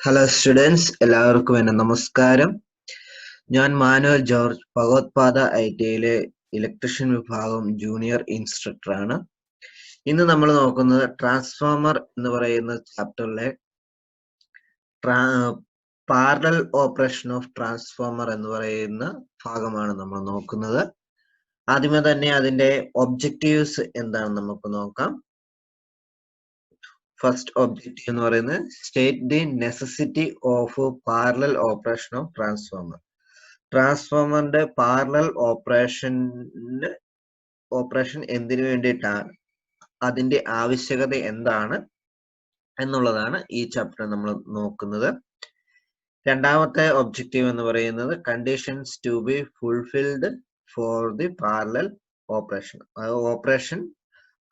Hello students, എല്ലാവർക്കും എൻ്റെ നമസ്കാരം. ഞാൻ മാനുവൽ ജോർജ്, ഭഗവത്പാദ ITയിലെ ഇലക്ട്രീഷ്യൻ വിഭാഗം ജൂനിയർ ഇൻസ്ട്രക്ടറാണ്. ഇന്ന് നമ്മൾ നോക്കുന്നത് ട്രാൻസ്ഫോമർ എന്ന് പറയുന്ന ചാപ്റ്ററിലെ പാരലൽ ഓപ്പറേഷൻ ഓഫ് ട്രാൻസ്ഫോമർ എന്ന് പറയുന്ന ഭാഗമാണ് നമ്മൾ നോക്കുന്നത്. ആദ്യമേ തന്നെ അതിന്റെ ഒബ്ജക്റ്റീവ്സ് എന്താണെന്ന് നമുക്ക് നോക്കാം. ഫസ്റ്റ് ഒബ്ജക്റ്റീവ് എന്ന് പറയുന്നത് state the necessity of parallel operation of transformer. ട്രാൻസ്ഫോമറിന്റെ പാരലൽ ഓപ്പറേഷൻ എന്തിനു വേണ്ടിയിട്ടാണ്, അതിന്റെ ആവശ്യകത എന്താണ് എന്നുള്ളതാണ് ഈ ചാപ്റ്റർ നമ്മൾ നോക്കുന്നത്. രണ്ടാമത്തെ ഒബ്ജക്റ്റീവ് എന്ന് പറയുന്നത് conditions to be fulfilled for the parallel operation. Operation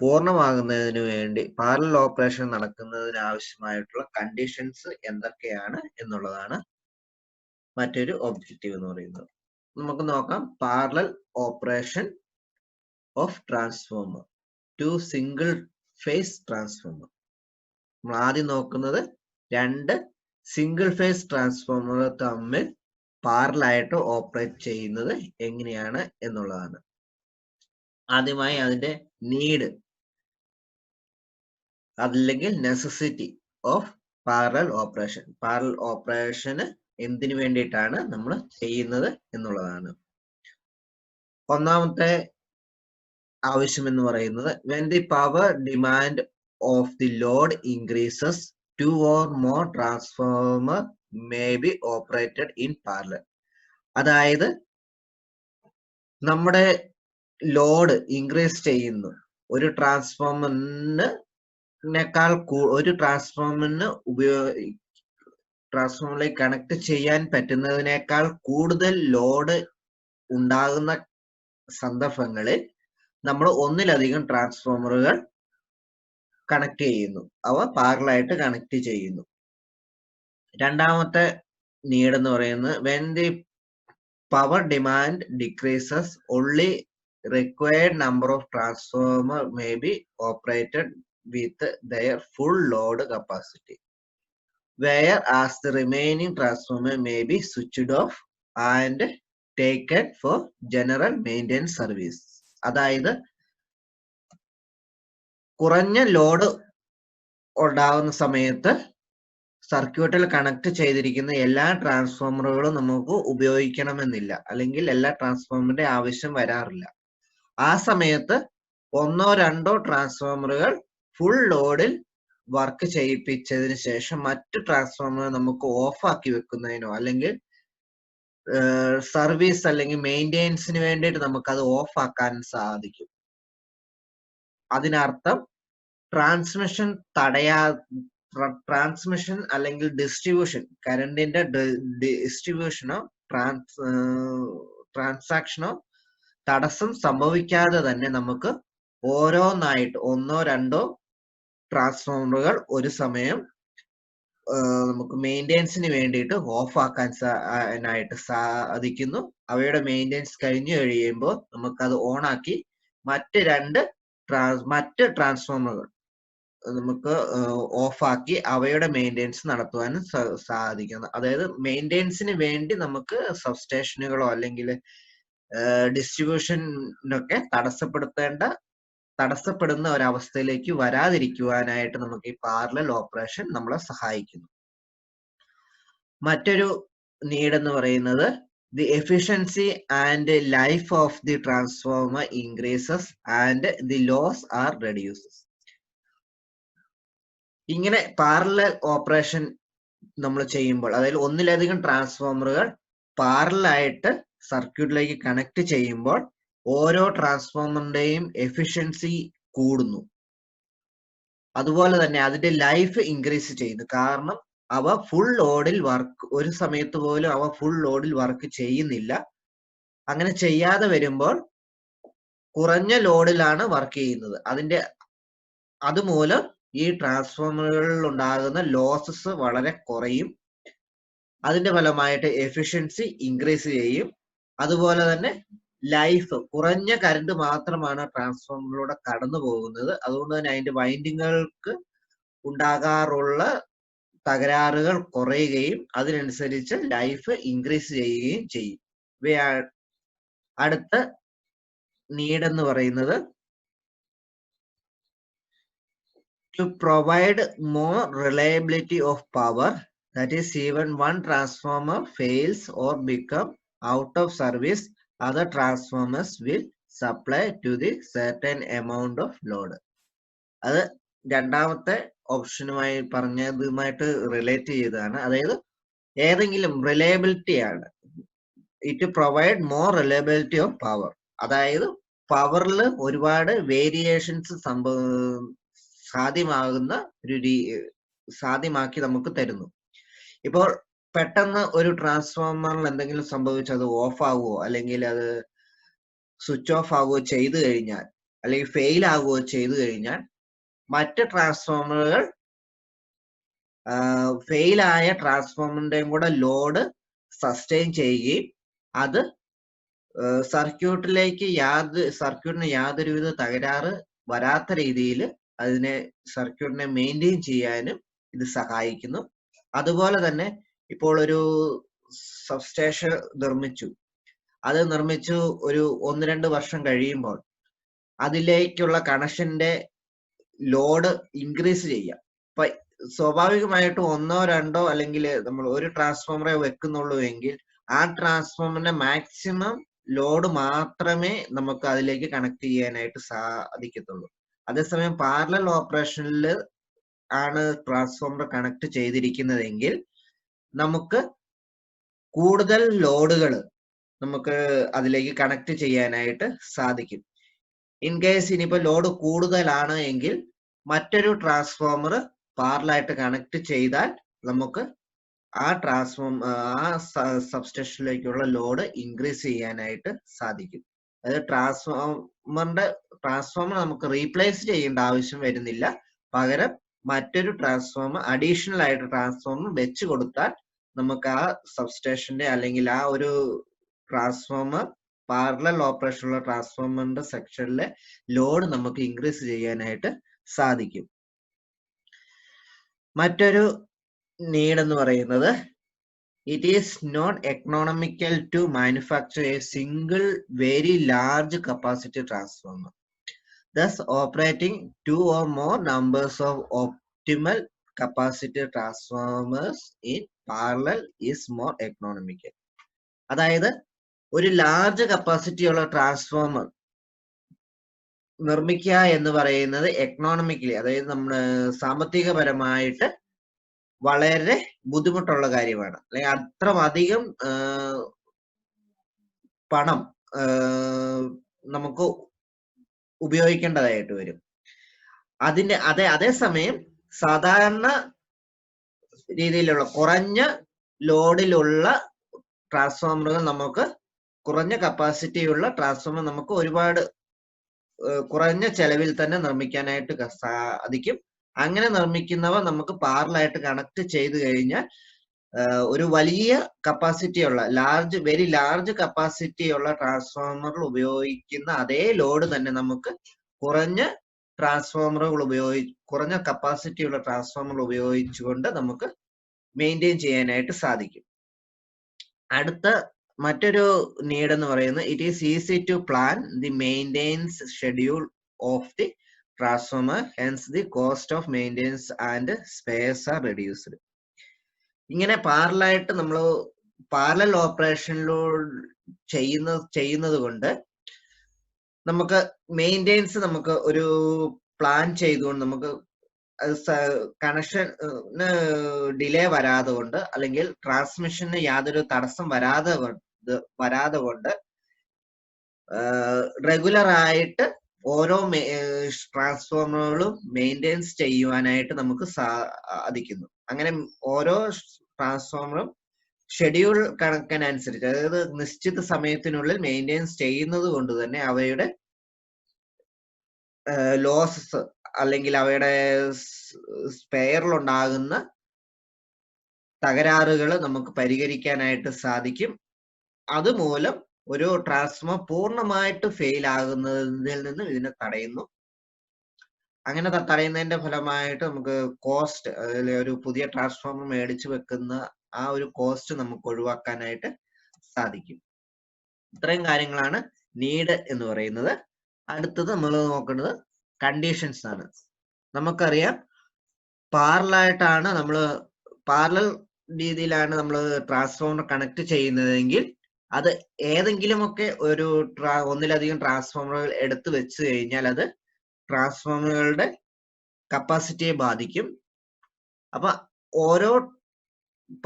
പൂർണ്ണമാകുന്നതിന് വേണ്ടി, പാരലൽ ഓപ്പറേഷൻ നടക്കുന്നതിന് ആവശ്യമായിട്ടുള്ള കണ്ടീഷൻസ് എന്തൊക്കെയാണ് എന്നുള്ളതാണ് മറ്റൊരു ഒബ്ജക്റ്റീവ് എന്ന് പറയുന്നത്. നമുക്ക് നോക്കാം. Parallel operation of transformer to single phase transformer. നമ്മൾ ആദ്യം നോക്കുന്നത് രണ്ട് സിംഗിൾ ഫേസ് ട്രാൻസ്ഫോമർ തമ്മിൽ പാരലായിട്ട് ഓപ്പറേറ്റ് ചെയ്യുന്നത് എങ്ങനെയാണ് എന്നുള്ളതാണ്. ആദ്യമായി അതിന്റെ നീഡ് അല്ലെങ്കിൽ necessity of parallel operation. Parallel ഓപ്പറേഷന് എന്തിനു വേണ്ടിയിട്ടാണ് നമ്മൾ ചെയ്യുന്നത് എന്നുള്ളതാണ്. ഒന്നാമത്തെ ആവശ്യം എന്ന് പറയുന്നത് when the power demand of the load increases, two or more transformer may be operated in parallel. അതായത് നമ്മുടെ ലോഡ് ഇൻക്രീസ് ചെയ്യുന്നു, ഒരു ട്രാൻസ്ഫോമറിലേക്ക് കണക്ട് ചെയ്യാൻ പറ്റുന്നതിനേക്കാൾ കൂടുതൽ ലോഡ് ഉണ്ടാകുന്ന സന്ദർഭങ്ങളിൽ നമ്മൾ ഒന്നിലധികം ട്രാൻസ്ഫോമറുകൾ കണക്ട് ചെയ്യുന്നു, അവ പാരലായിട്ട് കണക്ട് ചെയ്യുന്നു. രണ്ടാമത്തെ നീഡ് എന്ന് പറയുന്നത് when the power demand decreases, only required number of transformer may be operated with their full load capacity, whereas the remaining transformer may be switched off and taken for general maintenance service. അതായത് കുറഞ്ഞ load ഉണ്ടാകുന്ന സമയത്ത് സർക്യൂട്ടിൽ connect ചെയ്തിരിക്കുന്ന എല്ലാ ട്രാൻസ്ഫോമറുകളും നമുക്ക് ഉപയോഗിക്കണമെന്നില്ല, അല്ലെങ്കിൽ എല്ലാ ട്രാൻസ്ഫോമറിന്റെ ആവശ്യം വരാറില്ല. ആ സമയത്ത് ഒന്നോ രണ്ടോ ട്രാൻസ്ഫോമറുകൾ ഫുൾ ലോഡിൽ വർക്ക് ചെയ്യിപ്പിച്ചതിന് ശേഷം മറ്റ് ട്രാൻസ്ഫോമർ നമുക്ക് ഓഫ് ആക്കി വെക്കുന്നതിനോ അല്ലെങ്കിൽ സർവീസ് അല്ലെങ്കിൽ മെയിൻ്റെനൻസിന് വേണ്ടിയിട്ട് നമുക്കത് ഓഫ് ആക്കാൻ സാധിക്കും. അതിനർത്ഥം ട്രാൻസ്മിഷൻ അല്ലെങ്കിൽ ഡിസ്ട്രിബ്യൂഷൻ, കറണ്ടിന്റെ ഡിസ്ട്രിബ്യൂഷനോ ട്രാൻസാക്ഷനോ തടസ്സം സംഭവിക്കാതെ തന്നെ നമുക്ക് ഓരോന്നായിട്ട് ഒന്നോ രണ്ടോ ട്രാൻസ്ഫോമറുകൾ ഒരു സമയം നമുക്ക് മെയിൻ്റെനൻസിന് വേണ്ടിയിട്ട് ഓഫ് ആക്കാൻ സാധിക്കുന്നു. അവയുടെ മെയിൻ്റെനൻസ് കഴിഞ്ഞു കഴിയുമ്പോൾ നമുക്കത് ഓണാക്കി മറ്റ് ട്രാൻസ്ഫോമറുകൾ നമുക്ക് ഓഫാക്കി അവയുടെ മെയിൻ്റെനൻസ് നടത്തുവാനും സാധിക്കുന്നു. അതായത് മെയിൻ്റെനൻസിന് വേണ്ടി നമുക്ക് സബ്സ്റ്റേഷനുകളോ അല്ലെങ്കിൽ ഡിസ്ട്രിബ്യൂഷനൊക്കെ തടസ്സപ്പെടുന്ന ഒരവസ്ഥയിലേക്ക് വരാതിരിക്കുവാനായിട്ട് നമുക്ക് ഈ പാരലൽ ഓപ്പറേഷൻ നമ്മളെ സഹായിക്കുന്നു. മറ്റൊരു നീഡ് എന്ന് പറയുന്നത് the efficiency and life of the transformer increases and the loss are reduced. ഇങ്ങനെ പാരലൽ ഓപ്പറേഷൻ നമ്മൾ ചെയ്യുമ്പോൾ, അതായത് ഒന്നിലധികം ട്രാൻസ്ഫോമറുകൾ പാരലായിട്ട് സർക്യൂട്ടിലേക്ക് കണക്ട് ചെയ്യുമ്പോൾ ഓരോ ട്രാൻസ്ഫോമറിന്റെയും എഫിഷ്യൻസി കൂടുന്നു. അതുപോലെ തന്നെ അതിന്റെ ലൈഫ് ഇൻക്രീസ് ചെയ്യുന്നു. കാരണം അവ ഫുൾ ലോഡിൽ ഒരു സമയത്ത് പോലും അവ ഫുൾ ലോഡിൽ വർക്ക് ചെയ്യുന്നില്ല. അങ്ങനെ ചെയ്യാതെ വരുമ്പോൾ കുറഞ്ഞ ലോഡിലാണ് വർക്ക് ചെയ്യുന്നത്. അതുമൂലം ഈ ട്രാൻസ്ഫോമറുകളിൽ ഉണ്ടാകുന്ന ലോസസ് വളരെ കുറയും. അതിന്റെ ഫലമായിട്ട് എഫിഷ്യൻസി ഇൻക്രീസ് ചെയ്യും. അതുപോലെ തന്നെ ലൈഫ്, കുറഞ്ഞ കറണ്ട് മാത്രമാണ് ട്രാൻസ്ഫോമറിലൂടെ കടന്നു പോകുന്നത്. അതുകൊണ്ട് തന്നെ അതിന്റെ വൈൻഡിങ്ങുകൾക്ക് ഉണ്ടാകാറുള്ള തകരാറുകൾ കുറയുകയും അതിനനുസരിച്ച് ലൈഫ് ഇൻക്രീസ് ചെയ്യുകയും ചെയ്യും. അടുത്ത നീഡ് എന്ന് പറയുന്നത് to provide more reliability of power, that is, even one transformer fails or become out of service, other transformers will supply to the certain amount of load. അത് രണ്ടാമത്തെ ഓപ്ഷനുമായി പറഞ്ഞതുമായിട്ട് റിലേറ്റ് ചെയ്തതാണ്. അതായത് ഏതെങ്കിലും റിലയബിലിറ്റി ആണ്, it provide more reliability of power. അതായത് പവറിൽ ഒരുപാട് variations സാധ്യമാകുന്ന സാധ്യമാക്കി നമുക്ക് തരുന്നു. ഇപ്പോൾ പെട്ടെന്ന് ഒരു ട്രാൻസ്ഫോമറിൽ എന്തെങ്കിലും സംഭവിച്ച് അത് ഓഫ് ആവുകയോ അല്ലെങ്കിൽ അത് സ്വിച്ച് ഓഫ് ആവുകയോ ചെയ്തു കഴിഞ്ഞാൽ, അല്ലെങ്കിൽ ഫെയിൽ ആവുകയോ ചെയ്തു കഴിഞ്ഞാൽ, മറ്റ് ട്രാൻസ്ഫോമറുകൾ ഫെയിലായ ട്രാൻസ്ഫോമറിന്റെയും കൂടെ ലോഡ് സസ്റ്റെയിൻ ചെയ്യുകയും അത് സർക്യൂട്ടിന് യാതൊരുവിധ തകരാറ് വരാത്ത രീതിയിൽ അതിനെ സർക്യൂട്ടിനെ മെയിൻറ്റെയിൻ ചെയ്യാനും ഇത് സഹായിക്കുന്നു. അതുപോലെ തന്നെ ഇപ്പോൾ ഒരു സബ്സ്റ്റേഷൻ നിർമ്മിച്ചു ഒരു 1-2 വർഷം കഴിയുമ്പോൾ അതിലേക്കുള്ള കണക്ഷന്റെ ലോഡ് ഇൻക്രീസ് ചെയ്യാം. അപ്പൊ സ്വാഭാവികമായിട്ടും 1-2 അല്ലെങ്കിൽ നമ്മൾ ഒരു ട്രാൻസ്ഫോമറെ വെക്കുന്നുള്ളൂ എങ്കിൽ ആ ട്രാൻസ്ഫോമറിന്റെ മാക്സിമം ലോഡ് മാത്രമേ നമുക്ക് അതിലേക്ക് കണക്ട് ചെയ്യാനായിട്ട് സാധിക്കത്തുള്ളൂ. അതേസമയം പാരലൽ ഓപ്പറേഷനിൽ ആണ് ട്രാൻസ്ഫോമർ കണക്ട് ചെയ്തിരിക്കുന്നതെങ്കിൽ നമുക്ക് കൂടുതൽ ലോഡുകൾ നമുക്ക് അതിലേക്ക് കണക്ട് ചെയ്യാനായിട്ട് സാധിക്കും. ഇൻ കേസ് ഇനിയിപ്പോ ലോഡ് കൂടുതലാണ് എങ്കിൽ മറ്റൊരു ട്രാൻസ്ഫോമർ പാരലായിട്ട് കണക്ട് ചെയ്താൽ നമുക്ക് ആ സബ്സ്റ്റേഷനിലേക്കുള്ള ലോഡ് ഇൻക്രീസ് ചെയ്യാനായിട്ട് സാധിക്കും. അതായത് ട്രാൻസ്ഫോമർ നമുക്ക് റീപ്ലേസ് ചെയ്യേണ്ട ആവശ്യം വരുന്നില്ല. പകരം മറ്റൊരു ട്രാൻസ്ഫോമർ അഡീഷണൽ ആയിട്ട് ട്രാൻസ്ഫോമർ വെച്ച് കൊടുത്താൽ നമുക്ക് ആ സബ്സ്റ്റേഷന്റെ അല്ലെങ്കിൽ ആ ഒരു ട്രാൻസ്ഫോമർ പാരലൽ ഓപ്പറേഷനുള്ള ട്രാൻസ്ഫോമറിന്റെ സെക്ഷനിലെ ലോഡ് നമുക്ക് ഇൻക്രീസ് ചെയ്യാനായിട്ട് സാധിക്കും. മറ്റൊരു നീഡ് എന്ന് പറയുന്നത് it is not economical to manufacture a single very large capacity transformer. Thus, operating 2 or more numbers of optimal capacity transformers in parallel is more economical. അതായത് ഒരു large capacity ഉള്ള transformer നിർമ്മിക്കുക എന്ന് പറയുന്നത് എക്കണോമിക്കലി, അതായത് നമ്മുടെ സാമ്പത്തികപരമായിട്ട് വളരെ ബുദ്ധിമുട്ടുള്ള കാര്യമാണ്. അല്ലെങ്കിൽ അത്രയധികം പണം നമുക്ക് ഉപയോഗിക്കേണ്ടതായിട്ട് വരും. അതേസമയം സാധാരണ രീതിയിലുള്ള കുറഞ്ഞ ലോഡിലുള്ള ട്രാൻസ്ഫോമറുകൾ നമുക്ക് കുറഞ്ഞ കപ്പാസിറ്റിയുള്ള ട്രാൻസ്ഫോമർ നമുക്ക് ഒരുപാട് കുറഞ്ഞ ചെലവിൽ തന്നെ നിർമ്മിക്കാനായിട്ട് സാധിക്കും. അങ്ങനെ നിർമ്മിക്കുന്നവ നമുക്ക് പാരലായിട്ട് കണക്ട് ചെയ്ത് കഴിഞ്ഞാൽ ഒരു വലിയ കപ്പാസിറ്റിയുള്ള വെരി ലാർജ് കപ്പാസിറ്റിയുള്ള ട്രാൻസ്ഫോമറുകൾ ഉപയോഗിക്കുന്ന അതേ ലോഡ് തന്നെ നമുക്ക് കുറഞ്ഞ കുറഞ്ഞ കപ്പാസിറ്റിയുള്ള ട്രാൻസ്ഫോമർ ഉപയോഗിച്ചുകൊണ്ട് നമുക്ക് മെയിൻറ്റെയിൻ ചെയ്യാനായിട്ട് സാധിക്കും. അടുത്ത മറ്റൊരു നീഡ് എന്ന് പറയുന്നത് it is easy to plan the maintenance schedule of the transformer, hence the cost of maintenance and spares are reduced. ഇങ്ങനെ പാരലായിട്ട് നമ്മൾ പാരലൽ ഓപ്പറേഷനിലൂടെ ചെയ്യുന്നത് കൊണ്ട് നമുക്ക് മെയിൻ്റെനൻസ് നമുക്ക് ഒരു പ്ലാൻ ചെയ്തുകൊണ്ട് നമുക്ക് കണക്ഷന് ഡിലേ വരാതെ കൊണ്ട് അല്ലെങ്കിൽ ട്രാൻസ്മിഷന് യാതൊരു തടസ്സം വരാതെ കൊണ്ട് റെഗുലർ ആയിട്ട് ഓരോ ട്രാൻസ്ഫോമറുകളും മെയിൻ്റെനൻസ് ചെയ്യുവാനായിട്ട് നമുക്ക് സാധിക്കുന്നു. അങ്ങനെ ഓരോ ട്രാൻസ്ഫോമറും ഷെഡ്യൂൾ കണക്കിനനുസരിച്ച്, അതായത് നിശ്ചിത സമയത്തിനുള്ളിൽ മെയിൻ്റെനൻസ് ചെയ്യുന്നത് കൊണ്ട് തന്നെ അവയുടെ ലോസസ് അല്ലെങ്കിൽ അവയുടെ സ്പെയറിലുണ്ടാകുന്ന തകരാറുകൾ നമുക്ക് പരിഹരിക്കാനായിട്ട് സാധിക്കും. അതുമൂലം ഒരു ട്രാൻസ്ഫോമർ പൂർണ്ണമായിട്ട് ഫെയിൽ ആകുന്നതിൽ നിന്ന് ഇതിനെ തടയുന്നു. അങ്ങനെ തടയുന്നതിന്റെ ഫലമായിട്ട് നമുക്ക് കോസ്റ്റ്, അതിൽ ഒരു പുതിയ ട്രാൻസ്ഫോമർ മേടിച്ചു വെക്കുന്ന ആ ഒരു കോസ്റ്റ് നമുക്ക് ഒഴിവാക്കാനായിട്ട് സാധിക്കും. ഇത്രയും കാര്യങ്ങളാണ് നീഡ് എന്ന് പറയുന്നത്. അടുത്തത് നമ്മൾ നോക്കുന്നത് കണ്ടീഷൻസ് ആണ്. നമുക്കറിയാം പാരലായിട്ടാണ് പാരലൽ രീതിയിലാണ് നമ്മൾ ട്രാൻസ്ഫോമർ കണക്ട് ചെയ്യുന്നതെങ്കിൽ അത് ഏതെങ്കിലുമൊക്കെ ഒന്നിലധികം ട്രാൻസ്ഫോമറുകൾ എടുത്തു വെച്ച് കഴിഞ്ഞാൽ അത് ട്രാൻസ്ഫോമറുകളുടെ കപ്പാസിറ്റിയെ ബാധിക്കും. അപ്പൊ ഓരോ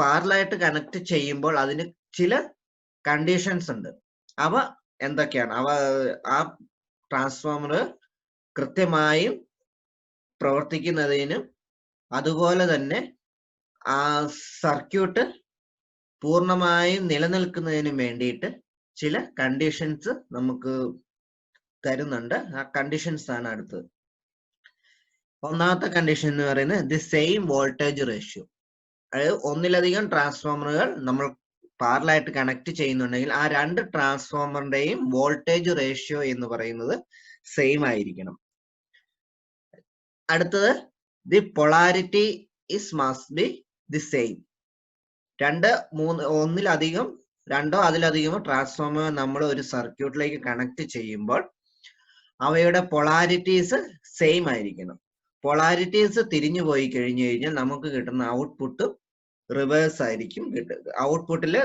പാരലായിട്ട് കണക്ട് ചെയ്യുമ്പോൾ അതിന് ചില കണ്ടീഷൻസ് ഉണ്ട്. അവ എന്തൊക്കെയാണ്? ആ ട്രാൻസ്ഫോമർ കൃത്യമായും പ്രവർത്തിക്കുന്നതിനും അതുപോലെ തന്നെ ആ സർക്യൂട്ട് പൂർണ്ണമായും നിലനിൽക്കുന്നതിനും വേണ്ടിയിട്ട് ചില കണ്ടീഷൻസ് നമുക്ക് തരുന്നുണ്ട്. ആ കണ്ടീഷൻസ് ആണ് അടുത്തത്. ഒന്നാമത്തെ കണ്ടീഷൻ എന്ന് പറയുന്നത് ദി സെയിം വോൾട്ടേജ് റേഷ്യോ. അതായത് ഒന്നിലധികം ട്രാൻസ്ഫോമറുകൾ നമ്മൾ പാരലായിട്ട് കണക്ട് ചെയ്യുന്നുണ്ടെങ്കിൽ ആ രണ്ട് ട്രാൻസ്ഫോമറിന്റെയും വോൾട്ടേജ് റേഷ്യോ എന്ന് പറയുന്നത് സെയിം ആയിരിക്കണം. അടുത്തത് the polarity must be the same. രണ്ടോ അതിലധികമോ ട്രാൻസ്ഫോമർ നമ്മൾ ഒരു സർക്യൂട്ടിലേക്ക് കണക്ട് ചെയ്യുമ്പോൾ അവയുടെ പൊളാരിറ്റീസ് സെയിം ആയിരിക്കണം. പൊളാരിറ്റീസ് തിരിഞ്ഞു പോയി കഴിഞ്ഞു കഴിഞ്ഞാൽ നമുക്ക് കിട്ടുന്ന ഔട്ട്പുട്ട് റിവേഴ്സ് ആയിരിക്കും കിട്ടുക. ഔട്ട്പുട്ടിൽ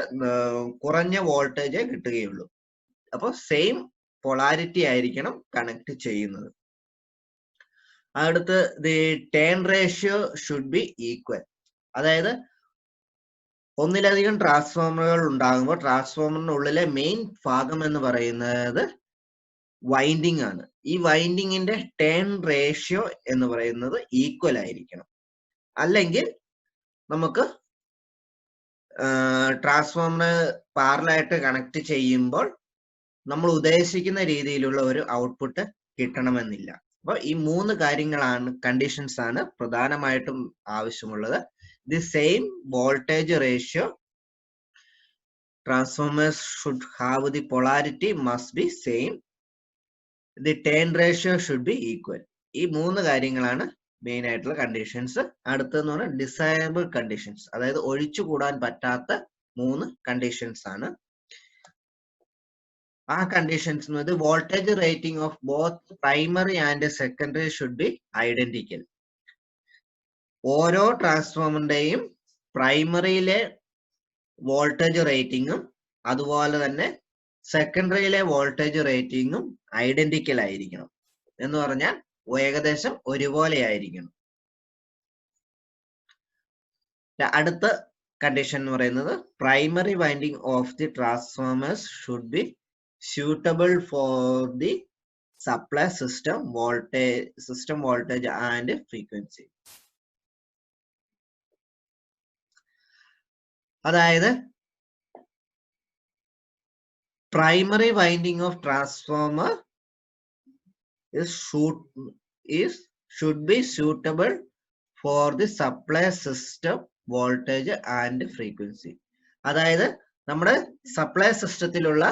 കുറഞ്ഞ വോൾട്ടേജ് കിട്ടുകയുള്ളൂ. അപ്പോൾ സെയിം പൊളാരിറ്റി ആയിരിക്കണം കണക്ട് ചെയ്യുന്നത്. അടുത്ത് the turn ratio should be equal. അതായത് ഒന്നിലധികം ട്രാൻസ്ഫോമറുകൾ ഉണ്ടാകുമ്പോൾ ട്രാൻസ്ഫോമറിനുള്ളിലെ മെയിൻ ഭാഗം എന്ന് പറയുന്നത് വൈൻഡിങ് ആണ്. ഈ വൈൻഡിങ്ങിന്റെ ടേൺ റേഷ്യോ എന്ന് പറയുന്നത് ഈക്വൽ ആയിരിക്കണം. അല്ലെങ്കിൽ നമുക്ക് ട്രാൻസ്ഫോമർ പാരലായിട്ട് കണക്ട് ചെയ്യുമ്പോൾ നമ്മൾ ഉദ്ദേശിക്കുന്ന രീതിയിലുള്ള ഒരു ഔട്ട്പുട്ട് കിട്ടണമെന്നില്ല. അപ്പൊ ഈ 3 കാര്യങ്ങളാണ്, കണ്ടീഷൻസ് ആണ് പ്രധാനമായിട്ടും ആവശ്യമുള്ളത്. The same voltage ratio, transformers should have the polarity must be same, the turn ratio should be equal. ഈ 3 കാര്യങ്ങളാണ് മെയിൻ ആയിട്ടുള്ള കണ്ടീഷൻസ്. അടുത്തെന്ന് പറഞ്ഞാൽ ഡിസൈറബിൾ കണ്ടീഷൻസ്, അതായത് ഒഴിച്ചുകൂടാൻ പറ്റാത്ത 3 കണ്ടീഷൻസ് ആണ്. ആ conditions voltage rating of both primary and secondary should be identical. ഓരോ ട്രാൻസ്ഫോമറിന്റെയും പ്രൈമറിയിലെ വോൾട്ടേജ് റേറ്റിംഗും അതുപോലെ തന്നെ സെക്കൻഡറിയിലെ വോൾട്ടേജ് റേറ്റിംഗും ഐഡന്റിക്കൽ ആയിരിക്കണം. എന്ന് പറഞ്ഞാൽ ഏകദേശം ഒരുപോലെ ആയിരിക്കണം. അടുത്ത കണ്ടീഷൻ എന്ന് പറയുന്നത് primary winding of the transformers should B suitable for the supply system voltage and frequency. അതായത് primary winding of transformer should be suitable for the supply system voltage and frequency. അതായത് നമ്മുടെ സപ്ലൈ സിസ്റ്റത്തിലുള്ള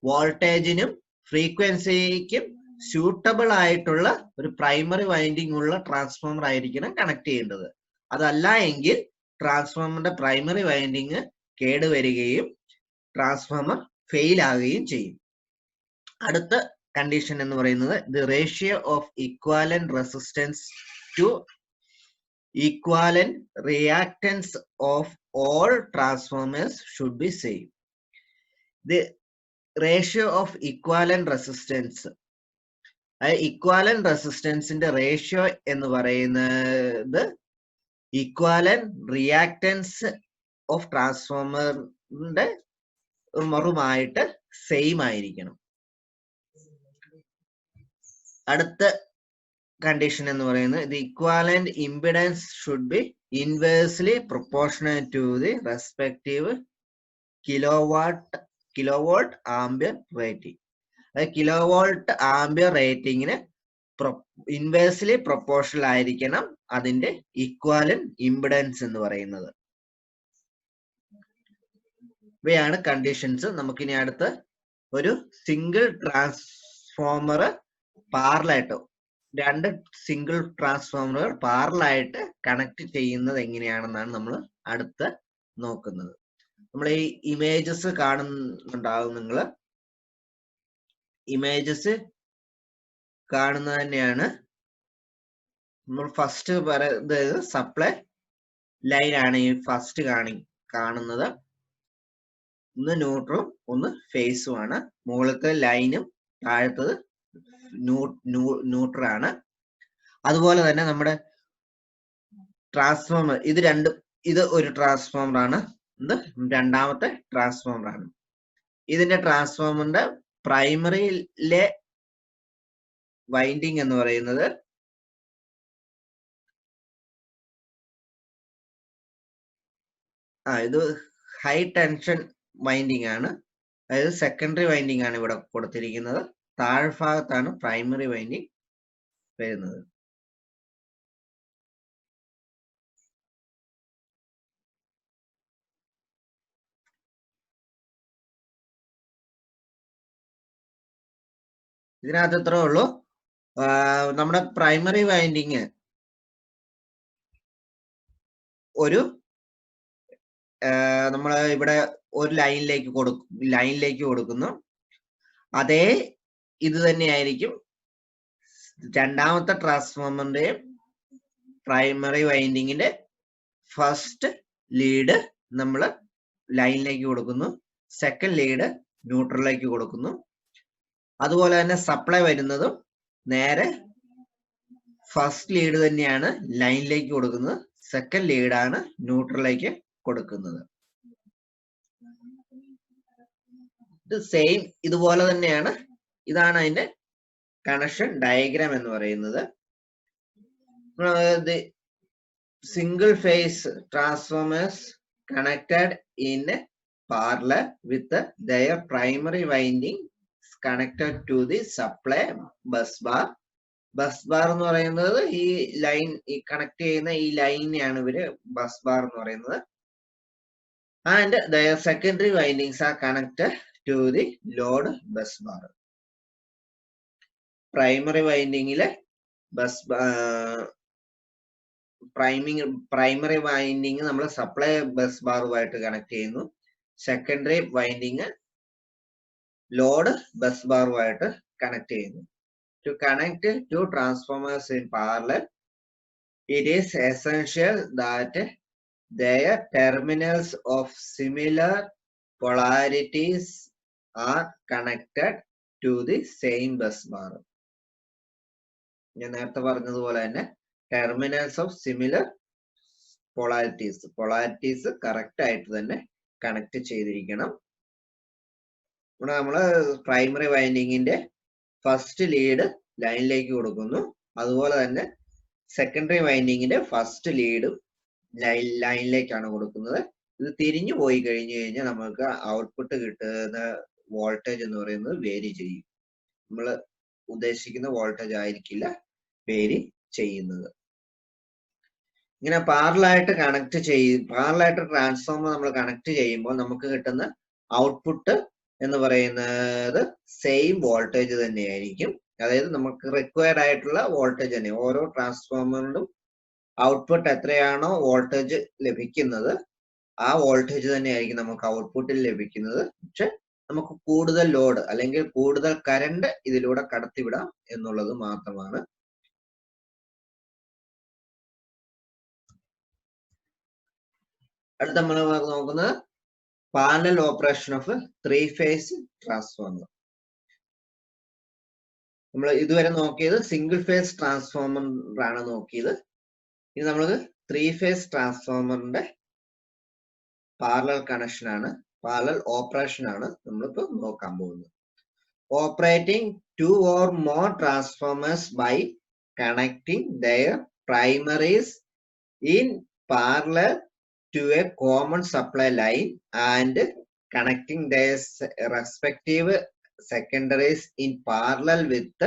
വോൾട്ടേജിനും ഫ്രീക്വൻസിക്കും സ്യൂട്ടബിൾ ആയിട്ടുള്ള ഒരു primary winding ഉള്ള transformer ആയിരിക്കണം connect ചെയ്യേണ്ടത്. അതല്ല എങ്കിൽ ട്രാൻസ്ഫോമറിന്റെ പ്രൈമറി വൈൻഡിങ് കേടുവരികയും ട്രാൻസ്ഫോമർ ഫെയിൽ ആവുകയും ചെയ്യും. അടുത്ത കണ്ടീഷൻ എന്ന് പറയുന്നത് the ratio of equivalent resistance to equivalent reactance of all transformers should be same. The ratio of equivalent resistance, equivalent റെസിസ്റ്റൻസിന്റെ റേഷ്യോ എന്ന് പറയുന്നത് ഇക്വാലന്റ് റിയാക്ടൻസ് ഓഫ് ട്രാൻസ്ഫോമറിന്റെ മറുമായിട്ട് സെയിം ആയിരിക്കണം. അടുത്ത കണ്ടീഷൻ എന്ന് പറയുന്നത് the equivalent impedance should be inversely proportional to the respective kilovolt ampere rating. അതായത് കിലോവോൾട്ട് ആംബിയർ റേറ്റിംഗിന് ഇൻവേഴ്സ്ലി പ്രൊപ്പോർഷണൽ ആയിരിക്കണം അതിന്റെ ഇക്വാലന്റ് ഇംപിഡൻസ് എന്ന് പറയുന്നത്. ഇവയാണ് കണ്ടീഷൻസ്. നമുക്കിനി അടുത്ത് ഒരു സിംഗിൾ ട്രാൻസ്ഫോമർ പാരലായിട്ട് രണ്ട് സിംഗിൾ ട്രാൻസ്ഫോമറുകൾ പാരലായിട്ട് കണക്ട് ചെയ്യുന്നത് എങ്ങനെയാണെന്നാണ് നമ്മൾ അടുത്ത് നോക്കുന്നത്. നമ്മൾ ഈ ഇമേജസ് കാണുന്നുണ്ടാവും, നിങ്ങൾ ഇമേജസ് കാണുന്നത് തന്നെയാണ്. നമ്മൾ ഫസ്റ്റ് പറയുന്നത് സപ്ലൈ ലൈൻ ആണ് ഈ ഫസ്റ്റ് കാണുന്നത്. ഒന്ന് ന്യൂട്രലും ഒന്ന് ഫേസും ആണ്. മുകളിലത്തെ ലൈനും താഴത്തത് ന്യൂട്രൽ ആണ്. അതുപോലെ തന്നെ നമ്മുടെ ട്രാൻസ്ഫോമർ ഇത് ഒരു ട്രാൻസ്ഫോമർ ആണ്, ഇത് രണ്ടാമത്തെ ട്രാൻസ്ഫോമർ ആണ്. ഇതിന്റെ ട്രാൻസ്ഫോമറിന്റെ പ്രൈമറിയിലെ വൈൻഡിങ് എന്ന് പറയുന്നത് ഇത് ഹൈ ടെൻഷൻ വൈൻഡിങ് ആണ്. അതായത് സെക്കൻഡറി വൈൻഡിങ് ആണ് ഇവിടെ കൊടുത്തിരിക്കുന്നത്. താഴ്ഭാഗത്താണ് പ്രൈമറി വൈൻഡിങ് വരുന്നത്. ഇതിനകത്ത് ഇത്രേ ഉള്ളൂ. നമ്മുടെ പ്രൈമറി വൈൻഡിങ് ഒരു നമ്മൾ ഇവിടെ ഒരു ലൈനിലേക്ക് കൊടുക്കുന്നു. അതേ ഇത് തന്നെയായിരിക്കും രണ്ടാമത്തെ ട്രാൻസ്ഫോമറിന്റെയും പ്രൈമറി വൈൻഡിങ്ങിന്റെ ഫസ്റ്റ് ലീഡ് നമ്മൾ ലൈനിലേക്ക് കൊടുക്കുന്നു, സെക്കൻഡ് ലീഡ് ന്യൂട്രലിലേക്ക് കൊടുക്കുന്നു. അതുപോലെ തന്നെ സപ്ലൈ വരുന്നതും നേരെ ഫസ്റ്റ് ലീഡ് തന്നെയാണ് ലൈനിലേക്ക് കൊടുക്കുന്നത്, സെക്കൻഡ് ലീഡാണ് ന്യൂട്രലിലേക്ക് കൊടുക്കുന്നത്. ഇത് സെയിം ഇതുപോലെ തന്നെയാണ്. ഇതാണ് അതിന്റെ കണക്ഷൻ ഡയഗ്രാം എന്ന് പറയുന്നത്. Single phase transformers connected in parallel with their primary winding connected to the supply bus bar. Bus bar എന്ന് പറയുന്നത് ഈ ലൈൻ കണക്ട് ചെയ്യുന്ന ഈ ലൈനെയാണ് ഇവര് ബസ് ബാർ എന്ന് പറയുന്നത്. And their secondary windings are connected to the load bus bar. Primary വൈൻഡിങ്ങിലെ primary winding നമ്മൾ സപ്ലൈ ബസ് ബാറുമായിട്ട് കണക്ട് ചെയ്യുന്നു. സെക്കൻഡറി വൈൻഡിങ് ലോഡ് ബസ് ബാറുമായിട്ട് കണക്ട് ചെയ്യുന്നു. To connect two transformers in parallel, it is essential that their terminals of similar polarities are connected to the same bus bar. ഞാൻ നേരത്തെ പറഞ്ഞതുപോലെ തന്നെ terminals of similar polarities correct ആയിട്ട് തന്നെ connect ചെയ്തിരിക്കണം. ഇവിടെ നമ്മള് പ്രൈമറി വൈൻഡിങ്ങിന്റെ ഫസ്റ്റ് ലീഡ് ലൈനിലേക്ക് കൊടുക്കുന്നു. അതുപോലെ തന്നെ സെക്കൻഡറി വൈൻഡിങ്ങിന്റെ ഫസ്റ്റ് ലീഡും ലൈനിലേക്കാണ് കൊടുക്കുന്നത്. ഇത് തിരിഞ്ഞു പോയി കഴിഞ്ഞു കഴിഞ്ഞാൽ നമുക്ക് ഔട്ട്പുട്ട് കിട്ടുന്ന വോൾട്ടേജ് എന്ന് പറയുന്നത് വേരി ചെയ്യും. നമ്മൾ ഉദ്ദേശിക്കുന്ന വോൾട്ടേജ് ആയിരിക്കില്ല വേരി ചെയ്യുന്നത്. ഇങ്ങനെ പാരലായിട്ട് ട്രാൻസ്ഫോമർ നമ്മൾ കണക്ട് ചെയ്യുമ്പോൾ നമുക്ക് കിട്ടുന്ന ഔട്ട്പുട്ട് എന്ന് പറയുന്നത് സെയിം വോൾട്ടേജ് തന്നെയായിരിക്കും. അതായത് നമുക്ക് റിക്വയർഡ് ആയിട്ടുള്ള വോൾട്ടേജ് തന്നെ. ഓരോ ട്രാൻസ്ഫോമറിനും ഔട്ട്പുട്ട് എത്രയാണോ വോൾട്ടേജ് ലഭിക്കുന്നത് ആ വോൾട്ടേജ് തന്നെയായിരിക്കും നമുക്ക് ഔട്ട്പുട്ടിൽ ലഭിക്കുന്നത്. പക്ഷെ നമുക്ക് കൂടുതൽ ലോഡ് അല്ലെങ്കിൽ കൂടുതൽ കറണ്ട് ഇതിലൂടെ കടത്തിവിടാം എന്നുള്ളത് മാത്രമാണ്. അടുത്ത നമ്മൾ നോക്കുന്നത് parallel operation of 3-phase transformer. നമ്മൾ ഇതുവരെ നോക്കിയത് സിംഗിൾ ഫേസ് ട്രാൻസ്ഫോമർ ആണ് നോക്കിയത്. ഇനി നമ്മൾക്ക് 3-phase ട്രാൻസ്ഫോമറിന്റെ പാരലൽ കണക്ഷൻ ആണ്, പാരലൽ ഓപ്പറേഷൻ ആണ് നമ്മളിപ്പോ നോക്കാൻ പോകുന്നത്. Operating 2 or more transformers by connecting their primaries in parallel to a common supply line and connecting their respective secondaries in parallel with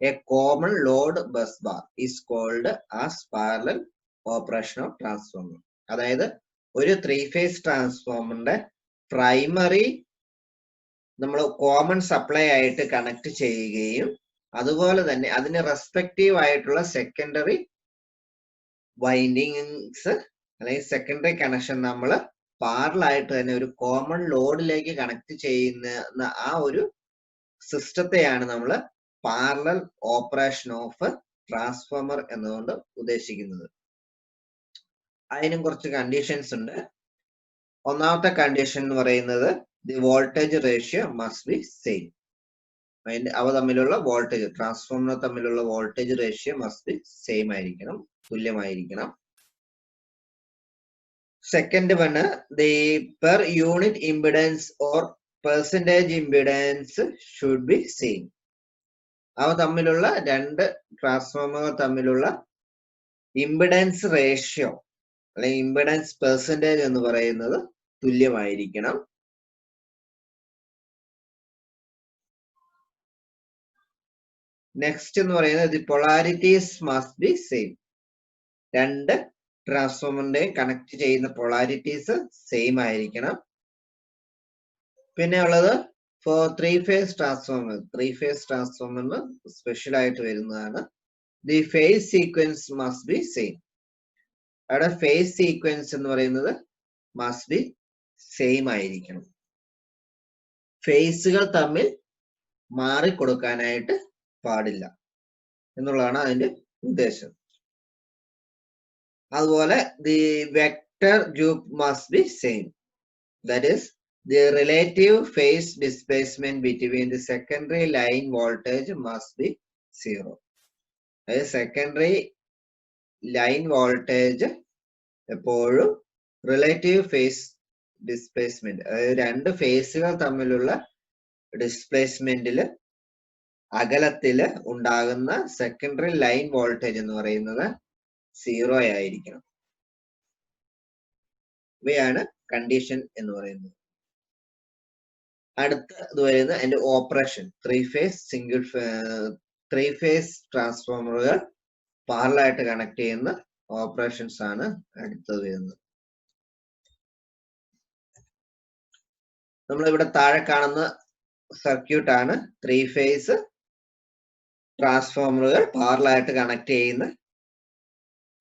a common load bus bar is called as parallel operation of transformer. അതായത് ഒരു 3-phase ട്രാൻസ്ഫോമറിന്റെ primary നമ്മൾ common supply ആയിട്ട് connect ചെയ്യുകയും അതുപോലെ തന്നെ അതിന് respective ആയിട്ടുള്ള secondary windings അല്ലെങ്കിൽ സെക്കൻഡറി കണക്ഷൻ നമ്മൾ പാരലായിട്ട് തന്നെ ഒരു കോമൺ ലോഡിലേക്ക് കണക്ട് ചെയ്യുന്ന ആ ഒരു സിസ്റ്റത്തെയാണ് നമ്മൾ പാരലൽ ഓപ്പറേഷൻ ഓഫ് ട്രാൻസ്ഫോമർ എന്നുകൊണ്ട് ഉദ്ദേശിക്കുന്നത്. അതിനും കുറച്ച് കണ്ടീഷൻസ് ഉണ്ട്. ഒന്നാമത്തെ കണ്ടീഷൻ എന്ന് പറയുന്നത് the voltage ratio must be same. അവ തമ്മിലുള്ള വോൾട്ടേജ്, ട്രാൻസ്ഫോമർ തമ്മിലുള്ള voltage ratio must be same ആയിരിക്കണം, തുല്യമായിരിക്കണം. Second one the per unit impedance or percentage impedance should be same. അവ തമ്മിലുള്ള രണ്ട് ട്രാൻസ്ഫോമറുകൾ തമ്മിലുള്ള ഇംപിഡൻസ് റേഷ്യോ അല്ലെങ്കിൽ ഇംപിഡൻസ് പെർസെന്റേജ് എന്ന് പറയുന്നത് തുല്യമായിരിക്കണം. നെക്സ്റ്റ് എന്ന് പറയുന്നത് the polarities must be same. രണ്ട് ട്രാൻസ്ഫോമറിന്റെയും കണക്ട് ചെയ്യുന്ന പൊളാരിറ്റീസ് സെയിം ആയിരിക്കണം. പിന്നെ ഉള്ളത് ഫോർ ത്രീ ഫേസ് ട്രാൻസ്ഫോമറിന് സ്പെഷ്യൽ ആയിട്ട് വരുന്നതാണ് the phase sequence must be same. അവിടെ ഫേസ് സീക്വൻസ് എന്ന് പറയുന്നത് മസ്റ്റ് ബി സെയിം ആയിരിക്കണം. ഫേസുകൾ തമ്മിൽ മാറിക്കൊടുക്കാനായിട്ട് പാടില്ല എന്നുള്ളതാണ് അതിന്റെ ഉദ്ദേശം. അതുപോലെ the vector group must be same. That is the relative phase displacement between the secondary line voltage must be zero. അതായത് സെക്കൻഡറി ലൈൻ വോൾട്ടേജ് എപ്പോഴും റിലേറ്റീവ് ഫേസ് ഡിസ്പ്ലേസ്മെന്റ്, അതായത് രണ്ട് ഫേസുകൾ തമ്മിലുള്ള ഡിസ്പ്ലേസ്മെന്റില് അകലത്തില് ഉണ്ടാകുന്ന സെക്കൻഡറി ലൈൻ വോൾട്ടേജ് എന്ന് പറയുന്നത് 0 ആയിരിക്കണം. ഇവയാണ് കണ്ടീഷൻ എന്ന് പറയുന്നത്. അടുത്തത് വരുന്നത് അതിന്റെ ഓപ്പറേഷൻ. ത്രീ ഫേസ് ട്രാൻസ്ഫോമറുകൾ പാരലായിട്ട് കണക്ട് ചെയ്യുന്ന ഓപ്പറേഷൻസ് ആണ് അടുത്തത് വരുന്നത്. നമ്മളിവിടെ താഴെ കാണുന്ന സർക്യൂട്ട് ആണ് ത്രീ ഫേസ് ട്രാൻസ്ഫോമറുകൾ പാരലായിട്ട്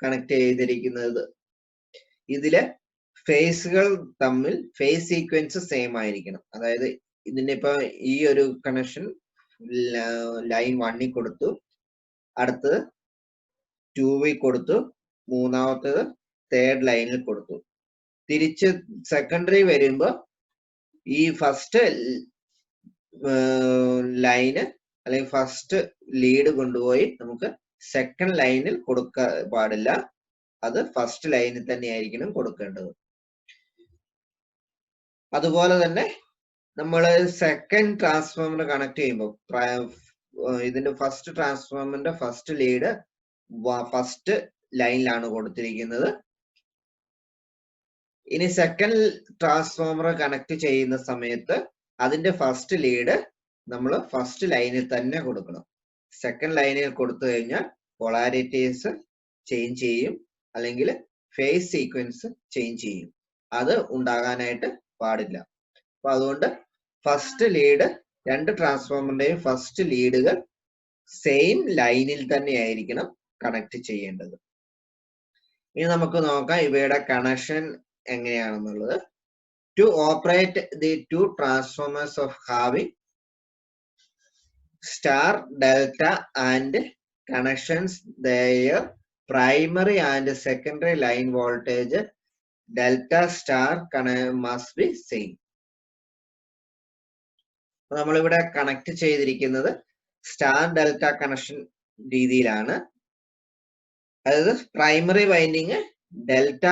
കണക്ട് ചെയ്തിരിക്കുന്നത്. ഇതില് ഫേസുകൾ തമ്മിൽ ഫേസ് സീക്വൻസ് സെയിം ആയിരിക്കണം. അതായത് ഇതിന്റെ ഇപ്പൊ ഈ ഒരു കണക്ഷൻ ലൈൻ 1 കൊടുത്തു, അടുത്തത് 2 കൊടുത്തു, മൂന്നാമത്തേത് തേർഡ് ലൈനിൽ കൊടുത്തു. തിരിച്ച് സെക്കൻഡറി വരുമ്പോ ഈ ഫസ്റ്റ് ലൈന് അല്ലെങ്കിൽ ഫസ്റ്റ് ലീഡ് കൊണ്ടുപോയി നമുക്ക് സെക്കൻഡ് ലൈനിൽ കൊടുക്കാൻ പാടില്ല. അത് ഫസ്റ്റ് ലൈനിൽ തന്നെ ആയിരിക്കണം കൊടുക്കേണ്ടത്. അതുപോലെ തന്നെ നമ്മൾ സെക്കൻഡ് ട്രാൻസ്ഫോമർ കണക്ട് ചെയ്യുമ്പോൾ ഇതിന്റെ ഫസ്റ്റ് ട്രാൻസ്ഫോമറിന്റെ ഫസ്റ്റ് ലീഡ് ഫസ്റ്റ് ലൈനിലാണ് കൊടുത്തിരിക്കുന്നത്. ഇനി സെക്കൻഡ് ട്രാൻസ്ഫോമർ കണക്ട് ചെയ്യുന്ന സമയത്ത് അതിന്റെ ഫസ്റ്റ് ലീഡ് നമ്മൾ ഫസ്റ്റ് ലൈനിൽ തന്നെ കൊടുക്കണം. സെക്കൻഡ് ലൈനിൽ കൊടുത്തു കഴിഞ്ഞാൽ പൊളാരിറ്റീസ് ചേഞ്ച് ചെയ്യും, അല്ലെങ്കിൽ ഫേസ് സീക്വൻസ് ചേഞ്ച് ചെയ്യും. അത് ഉണ്ടാകാനായിട്ട് പാടില്ല. അപ്പൊ അതുകൊണ്ട് ഫസ്റ്റ് ലീഡ്, രണ്ട് ട്രാൻസ്ഫോമറിന്റെയും ഫസ്റ്റ് ലീഡുകൾ സെയിം ലൈനിൽ തന്നെ ആയിരിക്കണം കണക്ട് ചെയ്യേണ്ടത്. ഇനി നമുക്ക് നോക്കാം ഇവയുടെ കണക്ഷൻ എങ്ങനെയാണെന്നുള്ളത്. To operate the two transformers of having star delta and connections their primary and secondary line voltage delta star must be same. നമ്മളിവിടെ കണക്ട് ചെയ്തിരിക്കുന്നത് സ്റ്റാർ ഡെൽറ്റ കണക്ഷൻ രീതിയിലാണ്. അതായത് പ്രൈമറി വൈൻഡിങ് ഡെൽറ്റ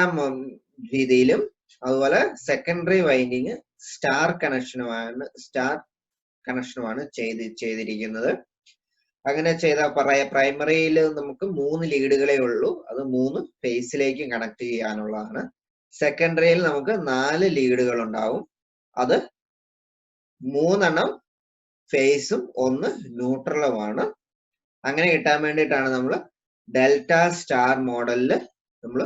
രീതിയിലും അതുപോലെ സെക്കൻഡറി വൈൻഡിങ് സ്റ്റാർ കണക്ഷനുമാണ് ചെയ്തിരിക്കുന്നത്. അങ്ങനെ ചെയ്ത പ്രൈമറിയിൽ നമുക്ക് 3 ലീഡുകളെ ഉള്ളൂ, അത് 3 ഫേസിലേക്ക് കണക്ട് ചെയ്യാനുള്ളതാണ്. സെക്കൻഡറിയിൽ നമുക്ക് 4 ലീഡുകൾ ഉണ്ടാവും, അത് 3 ഫേസും 1 ന്യൂട്രലുമാണ്. അങ്ങനെ കിട്ടാൻ വേണ്ടിയിട്ടാണ് നമ്മൾ ഡെൽറ്റ സ്റ്റാർ മോഡലില് നമ്മൾ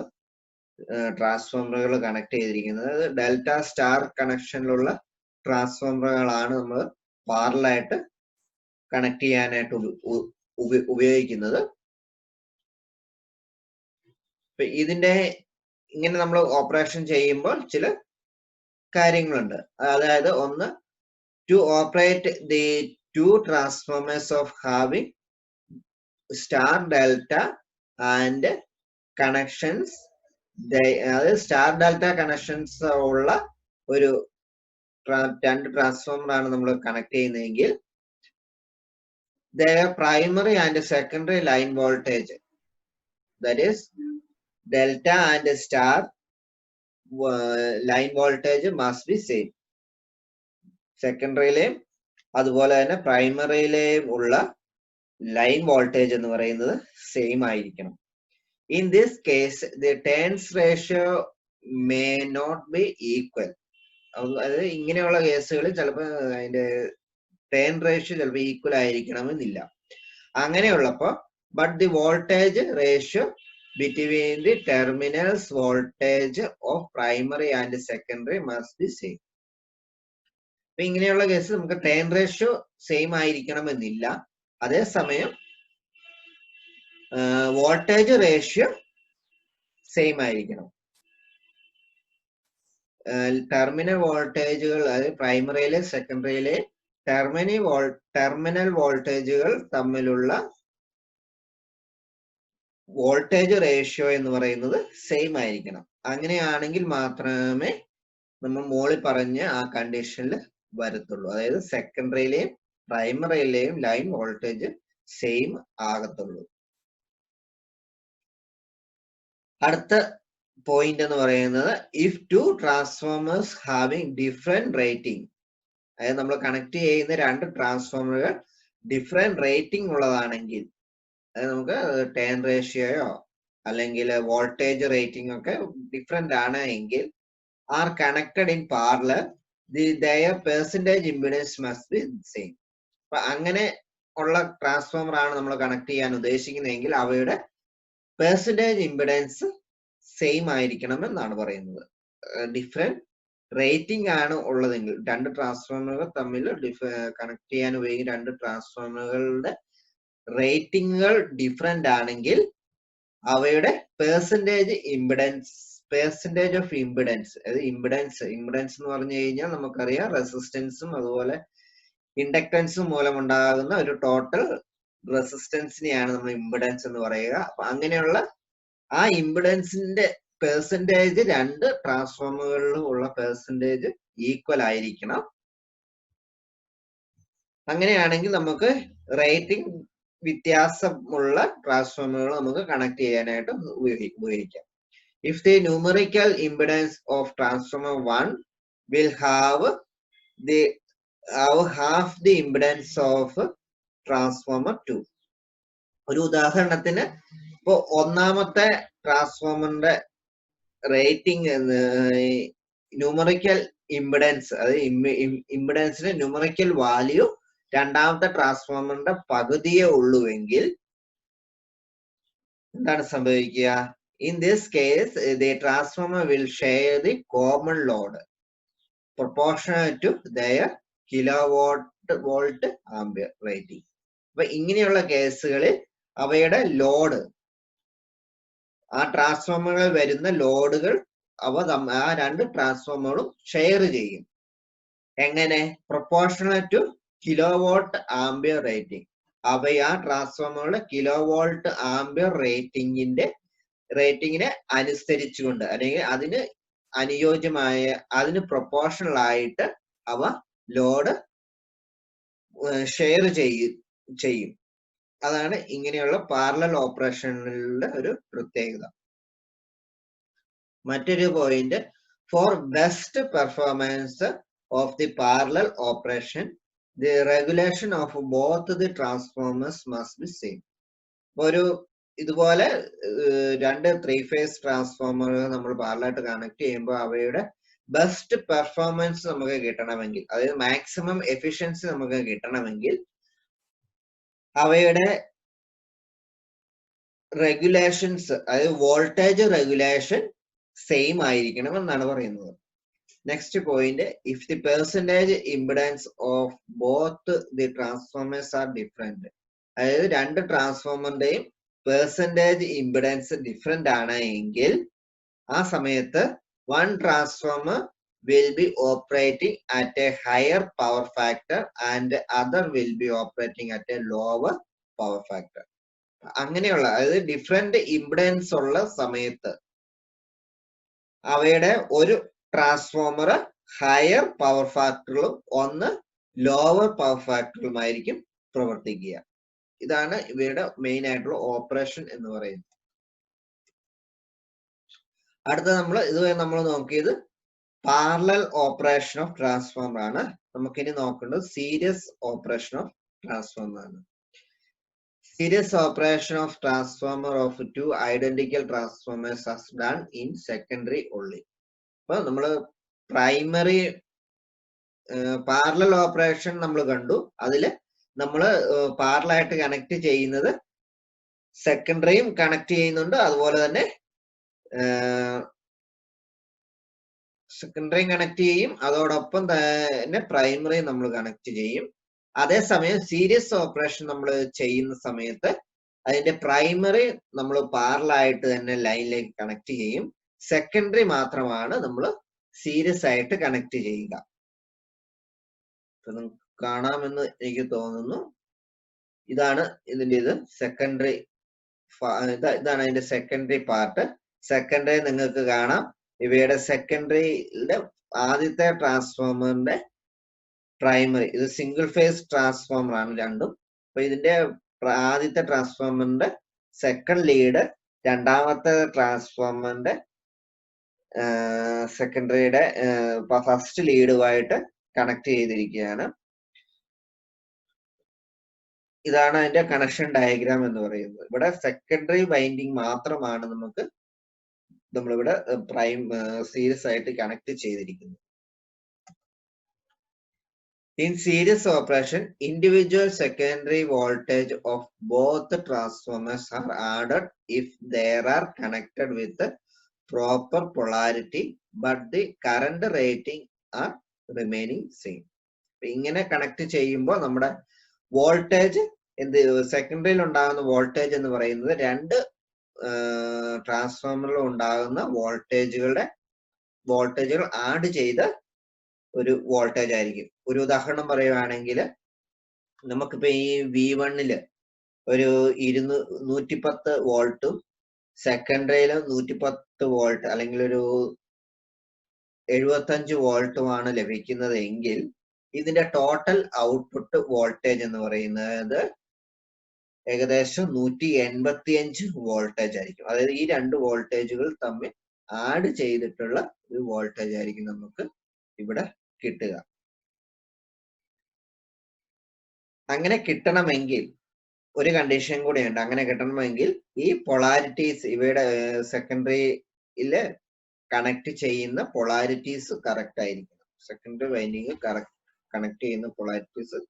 ട്രാൻസ്ഫോമറുകൾ കണക്ട് ചെയ്തിരിക്കുന്നത്. ഡെൽറ്റ സ്റ്റാർ കണക്ഷനിലുള്ള ട്രാൻസ്ഫോമറുകളാണ് നമ്മൾ പാരലായിട്ട് കണക്ട് ചെയ്യാനായിട്ട് ഉപയോഗിക്കുന്നത്. ഇതിന്റെ ഇങ്ങനെ നമ്മൾ ഓപ്പറേഷൻ ചെയ്യുമ്പോൾ ചില കാര്യങ്ങളുണ്ട്. അതായത് ഒന്ന്, to operate the two transformers of having star delta and connections, അതായത് സ്റ്റാർ ഡെൽറ്റ കണക്ഷൻസ് ഉള്ള ഒരു രണ്ട് ട്രാൻസ്ഫോമർ ആണ് നമ്മൾ കണക്ട് ചെയ്യുന്നതെങ്കിൽ their primary and secondary line voltage, that is delta and star line voltage must be same. സെക്കൻഡറിയിലെയും അതുപോലെ തന്നെ പ്രൈമറിയിലെയും ഉള്ള ലൈൻ വോൾട്ടേജ് എന്ന് പറയുന്നത് സെയിം ആയിരിക്കണം. In this case the turns ratio may not be equal. അതായത് ഇങ്ങനെയുള്ള കേസുകളിൽ ചിലപ്പോൾ അതിന്റെ ടേൺ റേഷ്യോ ചിലപ്പോൾ ഈക്വൽ ആയിരിക്കണമെന്നില്ല. അങ്ങനെയുള്ളപ്പോൾ but the voltage ratio between the terminals voltage of primary and secondary must be same. അപ്പൊ ഇങ്ങനെയുള്ള കേസ് നമുക്ക് ടേൺ റേഷ്യോ സെയിം ആയിരിക്കണമെന്നില്ല. അതേസമയം വോൾട്ടേജ് റേഷ്യോ സെയിം ആയിരിക്കണം. ടെർമിനൽ വോൾട്ടേജുകൾ, അതായത് പ്രൈമറിയിലെ സെക്കൻഡറിയിലെ ടെർമിനൽ വോൾട്ടേജുകൾ തമ്മിലുള്ള വോൾട്ടേജ് റേഷ്യോ എന്ന് പറയുന്നത് സെയിം ആയിരിക്കണം. അങ്ങനെയാണെങ്കിൽ മാത്രമേ നമ്മൾ മോളിൽ പറഞ്ഞ ആ കണ്ടീഷനിൽ വരത്തുള്ളൂ. അതായത് സെക്കൻഡറിയിലെയും പ്രൈമറിയിലെയും ലൈൻ വോൾട്ടേജ് സെയിം ആകത്തുള്ളൂ. അടുത്ത പോയിന്റ് എന്ന് പറയുന്നത്, if to transformers having different rating, അതായത് നമ്മൾ കണക്ട് ചെയ്യുന്ന രണ്ട് ട്രാൻസ്ഫോമറുകൾ ഡിഫറെന്റ് റേറ്റിംഗ് ഉള്ളതാണെങ്കിൽ, അതായത് നമുക്ക് ടേൺ റേഷ്യോയോ അല്ലെങ്കിൽ വോൾട്ടേജ് റേറ്റിംഗ് ഒക്കെ ഡിഫറെന്റ് ആണ് എങ്കിൽ, are connected in parallel, their percentage impedance must be same. അപ്പൊ അങ്ങനെ ഉള്ള ട്രാൻസ്ഫോമർ ആണ് നമ്മൾ കണക്ട് ചെയ്യാൻ ഉദ്ദേശിക്കുന്നതെങ്കിൽ അവയുടെ പെർസെന്റേജ് ഇമ്പിഡൻസ് സെയിം ആയിരിക്കണം എന്നാണ് പറയുന്നത്. ഡിഫറെന്റ് റേറ്റിംഗ് ആണ് ഉള്ളതെങ്കിൽ, രണ്ട് ട്രാൻസ്ഫോമറുകൾ തമ്മിൽ കണക്ട് ചെയ്യാൻ ഉപയോഗിക്കുന്ന രണ്ട് ട്രാൻസ്ഫോമറുകളുടെ റേറ്റിംഗുകൾ ഡിഫറെന്റ് ആണെങ്കിൽ അവയുടെ പെർസെന്റേജ് ഓഫ് ഇമ്പിഡൻസ്, അതായത് ഇമ്പിഡൻസ് എന്ന് പറഞ്ഞു കഴിഞ്ഞാൽ നമുക്കറിയാം റെസിസ്റ്റൻസും അതുപോലെ ഇൻഡക്ടൻസും മൂലമുണ്ടാകുന്ന ഒരു ടോട്ടൽ റെസിസ്റ്റൻസിനെയാണ് നമ്മൾ ഇമ്പിഡൻസ് എന്ന് പറയുക. അപ്പൊ അങ്ങനെയുള്ള ആ ഇമ്പിഡൻസിന്റെ പെർസെന്റേജ് രണ്ട് ട്രാൻസ്ഫോമറുകളിലും ഉള്ള പെർസെന്റേജ് ഈക്വൽ ആയിരിക്കണം. അങ്ങനെയാണെങ്കിൽ നമുക്ക് റേറ്റിംഗ് വ്യത്യാസമുള്ള ട്രാൻസ്ഫോമറുകൾ നമുക്ക് കണക്ട് ചെയ്യാനായിട്ട് ഉപയോഗിക്കാം. If the numerical impedance of transformer 1 will have half the impedance of transformer 2. ഒരു ഉദാഹരണത്തിന് ഇപ്പൊ ഒന്നാമത്തെ ട്രാൻസ്ഫോമറിന്റെ റേറ്റിംഗ് ന്യൂമറിക്കൽ ഇമ്പിഡൻസ്, അതായത് ഇമ്പിഡൻസിന്റെ ന്യൂമറിക്കൽ വാല്യൂ രണ്ടാമത്തെ ട്രാൻസ്ഫോമറിന്റെ പകുതിയേ ഉള്ളുവെങ്കിൽ എന്താണ് സംഭവിക്കുക? In this case, the transformer will share the common load proportional to their kilowatt ampere rating. അപ്പൊ ഇങ്ങനെയുള്ള കേസുകളിൽ അവയുടെ ലോഡ്, ആ ട്രാൻസ്ഫോമറുകളിൽ വരുന്ന ലോഡുകൾ ആ രണ്ട് ട്രാൻസ്ഫോമറും ഷെയർ ചെയ്യും. എങ്ങനെ? Proportional to kilowatt ampere rating. ആ ട്രാൻസ്ഫോമറുകളുടെ കിലോവാട്ട് ആംപിയർ റേറ്റിംഗിനെ അനുസരിച്ചുകൊണ്ട്, അല്ലെങ്കിൽ അതിന് അനുയോജ്യമായ, അതിന് പ്രൊപ്പോർഷണൽ ആയിട്ട് അവ ലോഡ് ഷെയർ ചെയ്യും. അതാണ് ഇങ്ങനെയുള്ള പാരലൽ ഓപ്പറേഷനുകളുടെ ഒരു പ്രത്യേകത. മറ്റൊരു point, four best performance of the parallel operation the regulation of both the transformers must be same. ഒരു ഇതുപോലെ രണ്ട് 3 ഫേസ് ട്രാൻസ്ഫോമറുകൾ നമ്മൾ പാരലായിട്ട് കണക്ട് ചെയ്യുമ്പോൾ അവയുടെ ബെസ്റ്റ് പെർഫോമൻസ് നമുക്ക് കിട്ടണമെങ്കിൽ, അതായത് മാക്സിമം എഫിഷ്യൻസി നമുക്ക് കിട്ടണമെങ്കിൽ അവയുടെ റെഗുലേഷൻസ്, അതായത് വോൾട്ടേജ് റെഗുലേഷൻ സെയിം ആയിരിക്കണം എന്നാണ് പറയുന്നത്. Next point, if the percentage impedance of both the transformers are different. അതായത് രണ്ട് ട്രാൻസ്ഫോമറിന്റെയും പെർസെന്റേജ് ഇംപിഡൻസ് ഡിഫറെന്റ് ആണ് എങ്കിൽ ആ സമയത്ത് one transformer will be operating at a higher power factor and other will be operating at a lower power factor. അങ്ങനെയുള്ള, അതായത് different impedance ഉള്ള സമയത്ത് അവയുടെ ഒരു ട്രാൻസ്ഫോമർ ഹയർ പവർ ഫാക്ടറിലും ഒന്ന് ലോവർ പവർ ഫാക്ടറിലുമായിരിക്കും പ്രവർത്തിക്കുക. ഇതാണ് ഇവയുടെ മെയിൻ ആയിട്ടുള്ള ഓപ്പറേഷൻ എന്ന് പറയുന്നത്. അടുത്ത ഇതുവരെ നമ്മൾ നോക്കിയത് പാരലൽ ഓപ്പറേഷൻ ഓഫ് ട്രാൻസ്ഫോമർ ആണ്. നമുക്കിനി നോക്കേണ്ടത് സീരീസ് ഓപ്പറേഷൻ ഓഫ് ട്രാൻസ്ഫോമർ ആണ്. Series operation of transformer of two identical transformers are done in secondary only. അപ്പൊ നമ്മള് പ്രൈമറി പാരലൽ ഓപ്പറേഷൻ നമ്മൾ കണ്ടു. അതില് നമ്മള് പാരലായിട്ട് കണക്ട് ചെയ്യുന്നത് സെക്കൻഡറിയും കണക്ട് ചെയ്യുന്നുണ്ട്, അതുപോലെ തന്നെ സെക്കൻഡറി കണക്ട് ചെയ്യും, അതോടൊപ്പം തന്നെ പ്രൈമറി നമ്മൾ കണക്ട് ചെയ്യും. അതേസമയം സീരീസ് ഓപ്പറേഷൻ നമ്മൾ ചെയ്യുന്ന സമയത്ത് അതിന്റെ പ്രൈമറി നമ്മൾ പാരലായിട്ട് തന്നെ ലൈനിലേക്ക് കണക്ട് ചെയ്യും, സെക്കൻഡറി മാത്രമാണ് നമ്മൾ സീരീസ് ആയിട്ട് കണക്ട് ചെയ്യുക. കാണാമെന്ന് എനിക്ക് തോന്നുന്നു. ഇതാണ് ഇതിന്റെ സെക്കൻഡറി, ഇതാണ് അതിന്റെ സെക്കൻഡറി പാർട്ട്. സെക്കൻഡറി നിങ്ങൾക്ക് കാണാം, ഇവയുടെ സെക്കൻഡറിയുടെ ആദ്യത്തെ ട്രാൻസ്ഫോമറിന്റെ പ്രൈമറി, ഇത് സിംഗിൾ ഫേസ് ട്രാൻസ്ഫോമർ ആണ് രണ്ടും. അപ്പൊ ഇതിന്റെ ആദ്യത്തെ ട്രാൻസ്ഫോമറിന്റെ സെക്കൻഡ് ലീഡ് രണ്ടാമത്തെ ട്രാൻസ്ഫോമറിന്റെ സെക്കൻഡറിയുടെ ഫസ്റ്റ് ലീഡുമായിട്ട് കണക്ട് ചെയ്തിരിക്കുകയാണ്. ഇതാണ് അതിന്റെ കണക്ഷൻ ഡയഗ്രാം എന്ന് പറയുന്നത്. ഇവിടെ സെക്കൻഡറി വൈൻഡിങ് മാത്രമാണ് നമ്മളിവിടെ സീരീസ് ആയിട്ട് കണക്ട് ചെയ്തിരിക്കുന്നത്. In series operation, individual secondary voltage of both transformers are added if they are connected with the proper polarity, but the current rating are remaining same. ഇങ്ങനെ connect ചെയ്യുമ്പോൾ നമ്മുടെ voltage സെക്കൻഡറിയിൽ ഉണ്ടാകുന്ന voltage എന്ന് പറയുന്നത് രണ്ട് ട്രാൻസ്ഫോമറിൽ ഉണ്ടാകുന്ന വോൾട്ടേജുകൾ ആഡ് ചെയ്ത ഒരു വോൾട്ടേജ് ആയിരിക്കും. ഒരു ഉദാഹരണം പറയുകയാണെങ്കിൽ നമുക്കിപ്പോ ഈ V1 ഒരു 110 വോൾട്ടും സെക്കൻഡറിയില് 110 വോൾട്ട് അല്ലെങ്കിൽ ഒരു 75 വോൾട്ടുമാണ് ലഭിക്കുന്നത് എങ്കിൽ ഇതിന്റെ ടോട്ടൽ ഔട്ട്പുട്ട് വോൾട്ടേജ് എന്ന് പറയുന്നത് ഏകദേശം 185 വോൾട്ടേജ് ആയിരിക്കും. അതായത് ഈ രണ്ട് വോൾട്ടേജുകൾ തമ്മിൽ ആഡ് ചെയ്തിട്ടുള്ള ഒരു വോൾട്ടേജ് ആയിരിക്കും നമുക്ക് ഇവിടെ കിട്ടുക. അങ്ങനെ കിട്ടണമെങ്കിൽ ഒരു കണ്ടീഷൻ കൂടെയുണ്ട്. അങ്ങനെ കിട്ടണമെങ്കിൽ ഈ പൊളാരിറ്റീസ്, ഇവയുടെ സെക്കൻഡറിയില് കണക്ട് ചെയ്യുന്ന പൊളാരിറ്റീസ് കറക്റ്റ് ആയിരിക്കണം. സെക്കൻഡറി വൈൻഡിങ് കണക്ട് ചെയ്യുന്ന പൊളാരിറ്റീസ്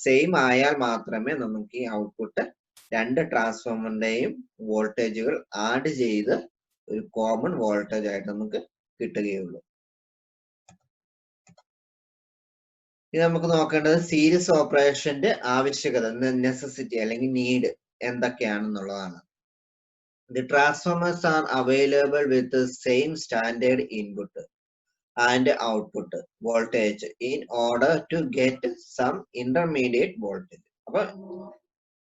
സെയിം ആയാൽ മാത്രമേ നമുക്ക് ഈ ഔട്ട്പുട്ട് രണ്ട് ട്രാൻസ്ഫോമറിന്റെയും വോൾട്ടേജുകൾ ആഡ് ചെയ്ത് ഒരു കോമൺ വോൾട്ടേജ് ആയിട്ട് നമുക്ക് കിട്ടുകയുള്ളൂ. ഇത് നമുക്ക് നോക്കേണ്ടത് സീരീസ് ഓപ്പറേഷന്റെ ആവശ്യകത, നെസസിറ്റി അല്ലെങ്കിൽ need എന്തൊക്കെയാണെന്നുള്ളതാണ്. The transformers are available with the same standard input and output voltage in order to get some intermediate voltage. അപ്പൊ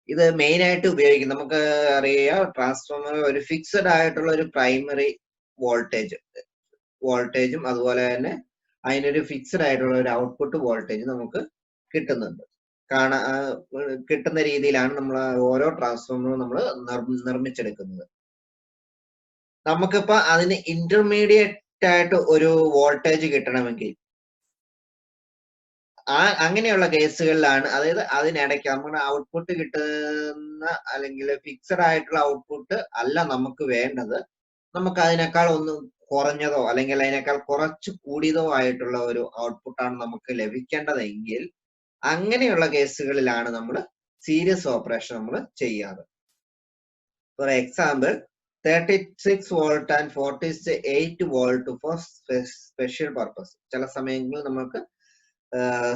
ഇത് മെയിൻ ആയിട്ട് ഉപയോഗിക്കും. നമുക്ക് അറിയാം, ട്രാൻസ്ഫോമർ ഒരു ഫിക്സഡ് ആയിട്ടുള്ള ഒരു പ്രൈമറി വോൾട്ടേജും അതുപോലെ തന്നെ അതിനൊരു ഫിക്സഡ് ആയിട്ടുള്ള ഒരു ഔട്ട്പുട്ട് വോൾട്ടേജ് നമുക്ക് കിട്ടുന്നുണ്ട്. കിട്ടുന്ന രീതിയിലാണ് നമ്മൾ ഓരോ ട്രാൻസ്ഫോമറും നമ്മൾ നിർമ്മിച്ചെടുക്കുന്നത്. നമുക്കിപ്പോ അതിന് ഇന്റർമീഡിയറ്റ് ആയിട്ട് ഒരു വോൾട്ടേജ് കിട്ടണമെങ്കിൽ അങ്ങനെയുള്ള കേസുകളിലാണ്, അതായത് അതിനിടയ്ക്ക് നമ്മുടെ ഔട്ട്പുട്ട് കിട്ടുന്ന അല്ലെങ്കിൽ ഫിക്സഡ് ആയിട്ടുള്ള ഔട്ട്പുട്ട് അല്ല നമുക്ക് വേണ്ടത്, നമുക്ക് അതിനേക്കാൾ ഒന്ന് കുറഞ്ഞതോ അല്ലെങ്കിൽ അതിനേക്കാൾ കുറച്ച് കൂടിയതോ ആയിട്ടുള്ള ഒരു ഔട്ട്പുട്ടാണ് നമുക്ക് ലഭിക്കേണ്ടതെങ്കിൽ അങ്ങനെയുള്ള കേസുകളിലാണ് നമ്മൾ സീരീസ് ഓപ്പറേഷൻ നമ്മൾ ചെയ്യാറ്. For example, 36 volt and 48 volt for special purpose. ചില സമയങ്ങളിൽ നമുക്ക്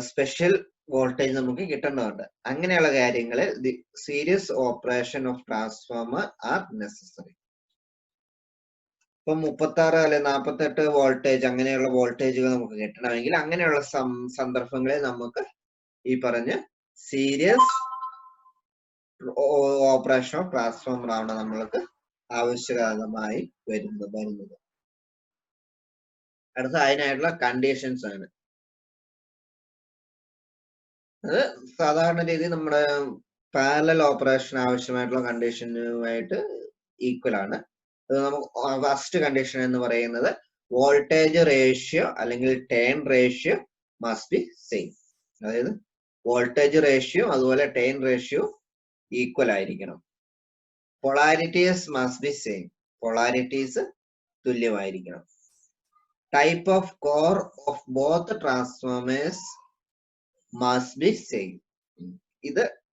സ്പെഷ്യൽ വോൾട്ടേജ് നമുക്ക് കിട്ടുന്നുണ്ട്. അങ്ങനെയുള്ള കാര്യങ്ങളിൽ the series operation of transformer R necessary. ഇപ്പൊ 36 അല്ലെ 48 വോൾട്ടേജ് അങ്ങനെയുള്ള വോൾട്ടേജുകൾ നമുക്ക് കിട്ടണമെങ്കിൽ അങ്ങനെയുള്ള സന്ദർഭങ്ങളിൽ നമുക്ക് ഈ പറഞ്ഞ സീരീസ് ഓപ്പറേഷൻ ഓഫ് ട്രാൻസ്ഫോമർ ആണ് നമ്മൾക്ക് ആവശ്യകതമായി വരുന്നത്. അടുത്ത അതിനായിട്ടുള്ള കണ്ടീഷൻസ് ആണ്. അത് സാധാരണ രീതിയിൽ നമ്മുടെ പാരലൽ ഓപ്പറേഷൻ ആവശ്യമായിട്ടുള്ള കണ്ടീഷനുമായിട്ട് ഈക്വൽ ആണ്. അത് നമുക്ക് ഫസ്റ്റ് കണ്ടീഷൻ എന്ന് പറയുന്നത് വോൾട്ടേജ് റേഷ്യോ അല്ലെങ്കിൽ turn ratio must be same. അതായത് വോൾട്ടേജ് റേഷ്യോ അതുപോലെ ടേൺ റേഷ്യോ ഈക്വൽ ആയിരിക്കണം. Polarities must be same. Polarities തുല്യമായിരിക്കണം. Type of core of both transformers must be same.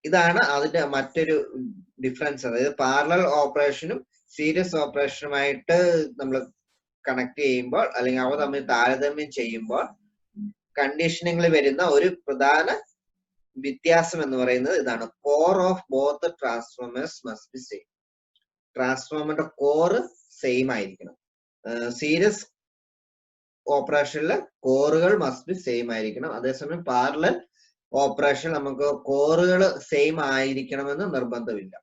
ഇതാണ് അതിന്റെ മറ്റൊരു ഡിഫറൻസ്. അതായത് പാരലൽ ഓപ്പറേഷനും സീരീസ് ഓപ്പറേഷനുമായിട്ട് നമ്മൾ കണക്ട് ചെയ്യുമ്പോൾ അല്ലെങ്കിൽ അവ തമ്മിൽ താരതമ്യം ചെയ്യുമ്പോൾ കണ്ടീഷനിങ്ങിൽ വരുന്ന ഒരു പ്രധാന വ്യത്യാസം എന്ന് പറയുന്നത് ഇതാണ്. Core of both transformers must be same. ട്രാൻസ്ഫോമറിന്റെ കോറ് സെയിം ആയിരിക്കണം. സീരീസ് ഓപ്പറേഷനിലെ കോറുകൾ മസ്റ്റ് ബി സെയിം ആയിരിക്കണം. അതേസമയം പാരലൽ ഓപ്പറേഷൻ നമുക്ക് കോറുകൾ സെയിം ആയിരിക്കണമെന്ന് നിർബന്ധമില്ല.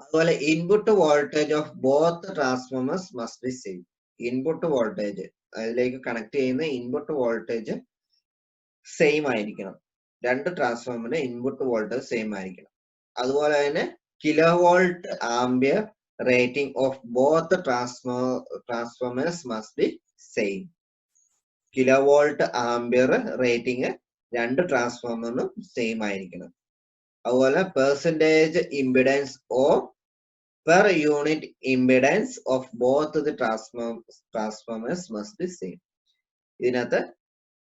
അതുപോലെ input voltage of both transformers must be same. Input voltage അതിലേക്ക് കണക്ട് ചെയ്യുന്ന ഇൻപുട്ട് വോൾട്ടേജ് സെയിം ആയിരിക്കണം. രണ്ട് ട്രാൻസ്ഫോമറിന്റെ ഇൻപുട്ട് വോൾട്ടേജ് സെയിം ആയിരിക്കണം. അതുപോലെ തന്നെ kilo volt ampere rating of both transformers must be same. Kilo volt ampere rating രണ്ട് ട്രാൻസ്ഫോമറിനും same ആയിരിക്കണം. അതുപോലെ percentage impedance or per unit impedance of both the transformers must be same. ഇതിനകത്ത്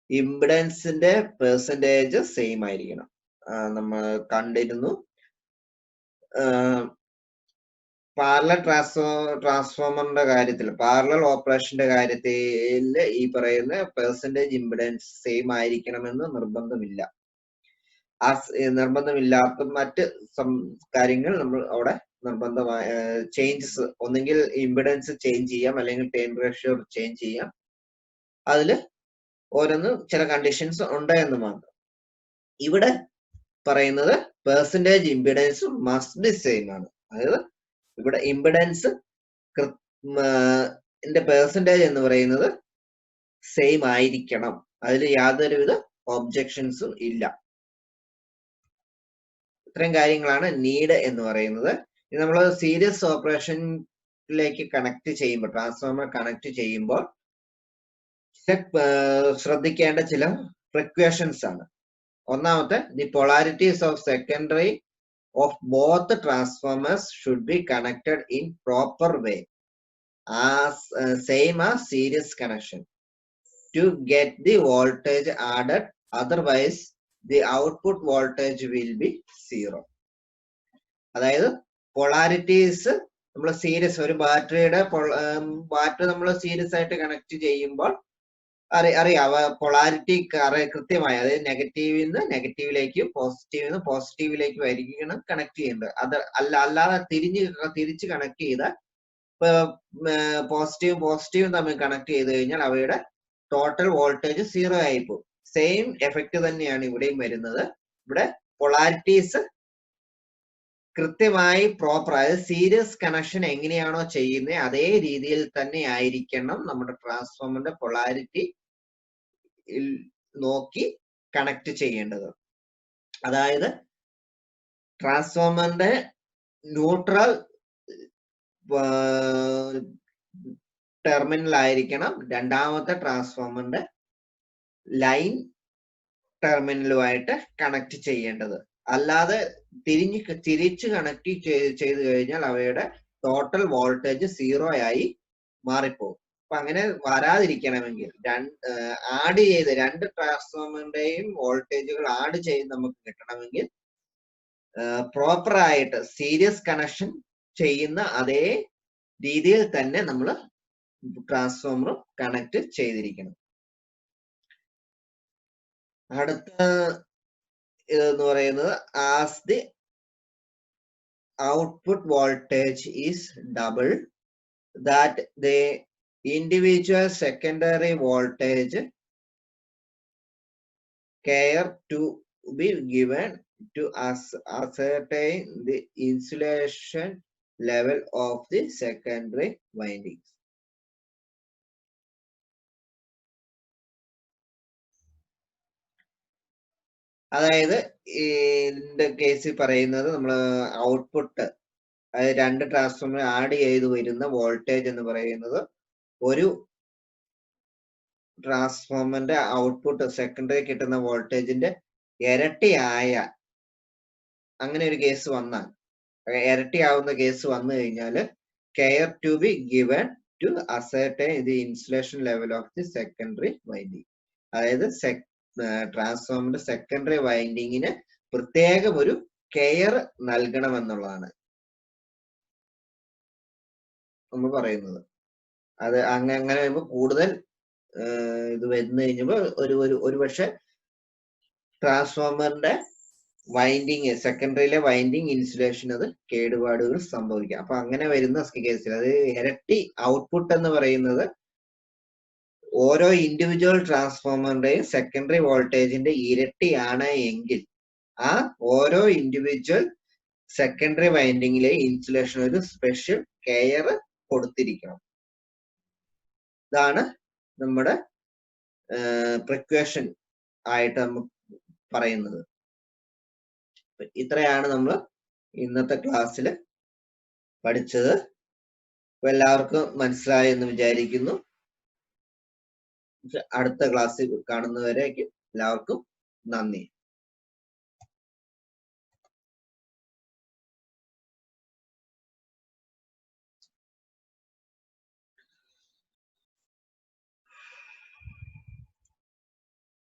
ഇംപിഡൻസിന്റെ percentage same ആയിരിക്കണം. നമ്മൾ കണ്ടിരുന്നു പാരലൽ ട്രാൻസ്ഫോമറിന്റെ കാര്യത്തിൽ, parallel ഓപ്പറേഷന്റെ കാര്യത്തിൽ ഈ പറയുന്ന പെർസെന്റേജ് ഇംപിഡൻസ് സെയിം ആയിരിക്കണമെന്ന് നിർബന്ധമില്ല. ആ നിർബന്ധമില്ലാത്ത മറ്റ് കാര്യങ്ങൾ നമ്മൾ അവിടെ നിർബന്ധമായ ചേഞ്ചസ്, ഒന്നെങ്കിൽ ഇംപിഡൻസ് ചേഞ്ച് ചെയ്യാം അല്ലെങ്കിൽ ടേൺ റേഷ്യോ ചേഞ്ച് ചെയ്യാം. അതില് ഓരോന്ന് ചില കണ്ടീഷൻസ് ഉണ്ട് എന്ന് മാത്രം. ഇവിടെ പറയുന്നത് percentage impedance must be same ആണ്. അതായത് ഇവിടെ ഇംപിഡൻസ് പെർസെന്റേജ് എന്ന് പറയുന്നത് സെയിം ആയിരിക്കണം. അതിൽ യാതൊരുവിധ ഒബ്ജക്ഷൻസും ഇല്ല. ഇത്രയും കാര്യങ്ങളാണ് നീഡ് എന്ന് പറയുന്നത്. ഇത് നമ്മൾ സീരീസ് ഓപ്പറേഷനിലേക്ക് കണക്ട് ചെയ്യുമ്പോൾ, ട്രാൻസ്ഫോമർ കണക്ട് ചെയ്യുമ്പോൾ ശ്രദ്ധിക്കേണ്ട ചില പ്രിക്വേഷൻസ് ആണ്. ഒന്നാമത്തെ, the polarities of secondary of both transformers should be connected in proper way as same as series connection to get the voltage added, otherwise the output voltage will be zero. അതായത് polarities നമ്മൾ series, ഒരു ബാറ്ററിയുടെ battery നമ്മൾ series ആയിട്ട് connect ചെയ്യുമ്പോൾ അറിയാം polarity കൃത്യമായി, അതായത് നെഗറ്റീവിൽ നിന്ന് നെഗറ്റീവിലേക്കും പോസിറ്റീവിൽ നിന്ന് പോസിറ്റീവിലേക്കും ആയിരിക്കണം കണക്ട് ചെയ്യേണ്ടത്. അത് അല്ലാതെ തിരിച്ച് കണക്ട് ചെയ്താൽ പോസിറ്റീവും തമ്മിൽ കണക്ട് ചെയ്ത് കഴിഞ്ഞാൽ അവയുടെ ടോട്ടൽ വോൾട്ടേജ് സീറോ ആയിപ്പോകും. സെയിം എഫക്റ്റ് തന്നെയാണ് ഇവിടെയും വരുന്നത്. ഇവിടെ പൊളാരിറ്റീസ് കൃത്യമായി പ്രോപ്പർ, അതായത് സീരീസ് കണക്ഷൻ എങ്ങനെയാണോ ചെയ്യുന്നത് അതേ രീതിയിൽ തന്നെ ആയിരിക്കണം നമ്മുടെ ട്രാൻസ്ഫോമറിന്റെ പൊളാരിറ്റി നോക്കി കണക്ട് ചെയ്യേണ്ടത്. അതായത് ട്രാൻസ്ഫോമറിന്റെ ന്യൂട്രൽ ടെർമിനൽ ആയിരിക്കണം രണ്ടാമത്തെ ട്രാൻസ്ഫോമറിന്റെ ലൈൻ ടെർമിനലുമായിട്ട് കണക്ട് ചെയ്യേണ്ടത്. അല്ലാതെ തിരിച്ച് കണക്ട് ചെയ്ത് കഴിഞ്ഞാൽ അവയുടെ ടോട്ടൽ വോൾട്ടേജ് സീറോ ആയി മാറിപ്പോകും. അപ്പൊ അങ്ങനെ വരാതിരിക്കണമെങ്കിൽ ആഡ് ചെയ്ത് രണ്ട് ട്രാൻസ്ഫോമറിന്റെയും വോൾട്ടേജുകൾ ആഡ് ചെയ്ത് നമുക്ക് കിട്ടണമെങ്കിൽ പ്രോപ്പർ ആയിട്ട് സീരീസ് കണക്ഷൻ ചെയ്യുന്ന അതേ രീതിയിൽ തന്നെ നമ്മൾ ട്രാൻസ്ഫോമർ കണക്ട് ചെയ്തിരിക്കണം. അടുത്ത ഇതെന്ന് പറയുന്നത് as the output voltage is double that the individual secondary voltage care to be given to ascertain the insulation level of the secondary windings. അതായത് ഇതിന്റെ കേസിൽ പറയുന്നത് നമ്മൾ ഔട്ട്പുട്ട്, അതായത് രണ്ട് ട്രാൻസ്ഫോമർ ആഡ് ചെയ്ത് വരുന്ന വോൾട്ടേജ് എന്ന് പറയുന്നത് ഒരു ട്രാൻസ്ഫോമറിന്റെ ഔട്ട്പുട്ട് സെക്കൻഡറി കിട്ടുന്ന വോൾട്ടേജിന്റെ ഇരട്ടിയായ അങ്ങനെ ഒരു കേസ് വന്നാൽ, ഇരട്ടിയാവുന്ന കേസ് വന്നു കഴിഞ്ഞാൽ care to be given to ascertain the insulation level of the secondary winding. അതായത് ട്രാൻസ്ഫോമറിന്റെ സെക്കൻഡറി വൈൻഡിങ്ങിന് പ്രത്യേകം ഒരു കെയർ നൽകണമെന്നുള്ളതാണ് നമ്മൾ പറയുന്നത്. അത് അങ്ങനെ വരുമ്പോൾ കൂടുതൽ ഇത് വന്നു കഴിഞ്ഞപ്പോൾ ഒരു പക്ഷെ ട്രാൻസ്ഫോമറിന്റെ വൈൻഡിങ്, സെക്കൻഡറിയിലെ വൈൻഡിങ് ഇൻസുലേഷൻ അത് കേടുപാടുകൾ സംഭവിക്കാം. അപ്പൊ അങ്ങനെ വരുന്ന കേസിൽ അത് ഇരട്ടി ഔട്ട്പുട്ട് എന്ന് പറയുന്നത് ഓരോ ഇൻഡിവിജ്വൽ ട്രാൻസ്ഫോമറിന്റെയും സെക്കൻഡറി വോൾട്ടേജിന്റെ ഇരട്ടിയാണ് എങ്കിൽ ആ ഓരോ ഇൻഡിവിജ്വൽ സെക്കൻഡറി വൈൻഡിങ്ങിലെ ഇൻസുലേഷൻ ഒരു സ്പെഷ്യൽ കെയർ കൊടുത്തിരിക്കണം. ഇതാണ് നമ്മുടെ പ്രിക്വേഷൻ ആയിട്ട് നമുക്ക് പറയുന്നത്. ഇത്രയാണ് നമ്മൾ ഇന്നത്തെ ക്ലാസ്സിൽ പഠിച്ചത്. എല്ലാവർക്കും മനസ്സിലായി എന്ന് വിചാരിക്കുന്നു. അടുത്ത ക്ലാസ്സിൽ കാണുന്നവരേക്ക് എല്ലാവർക്കും നന്ദി.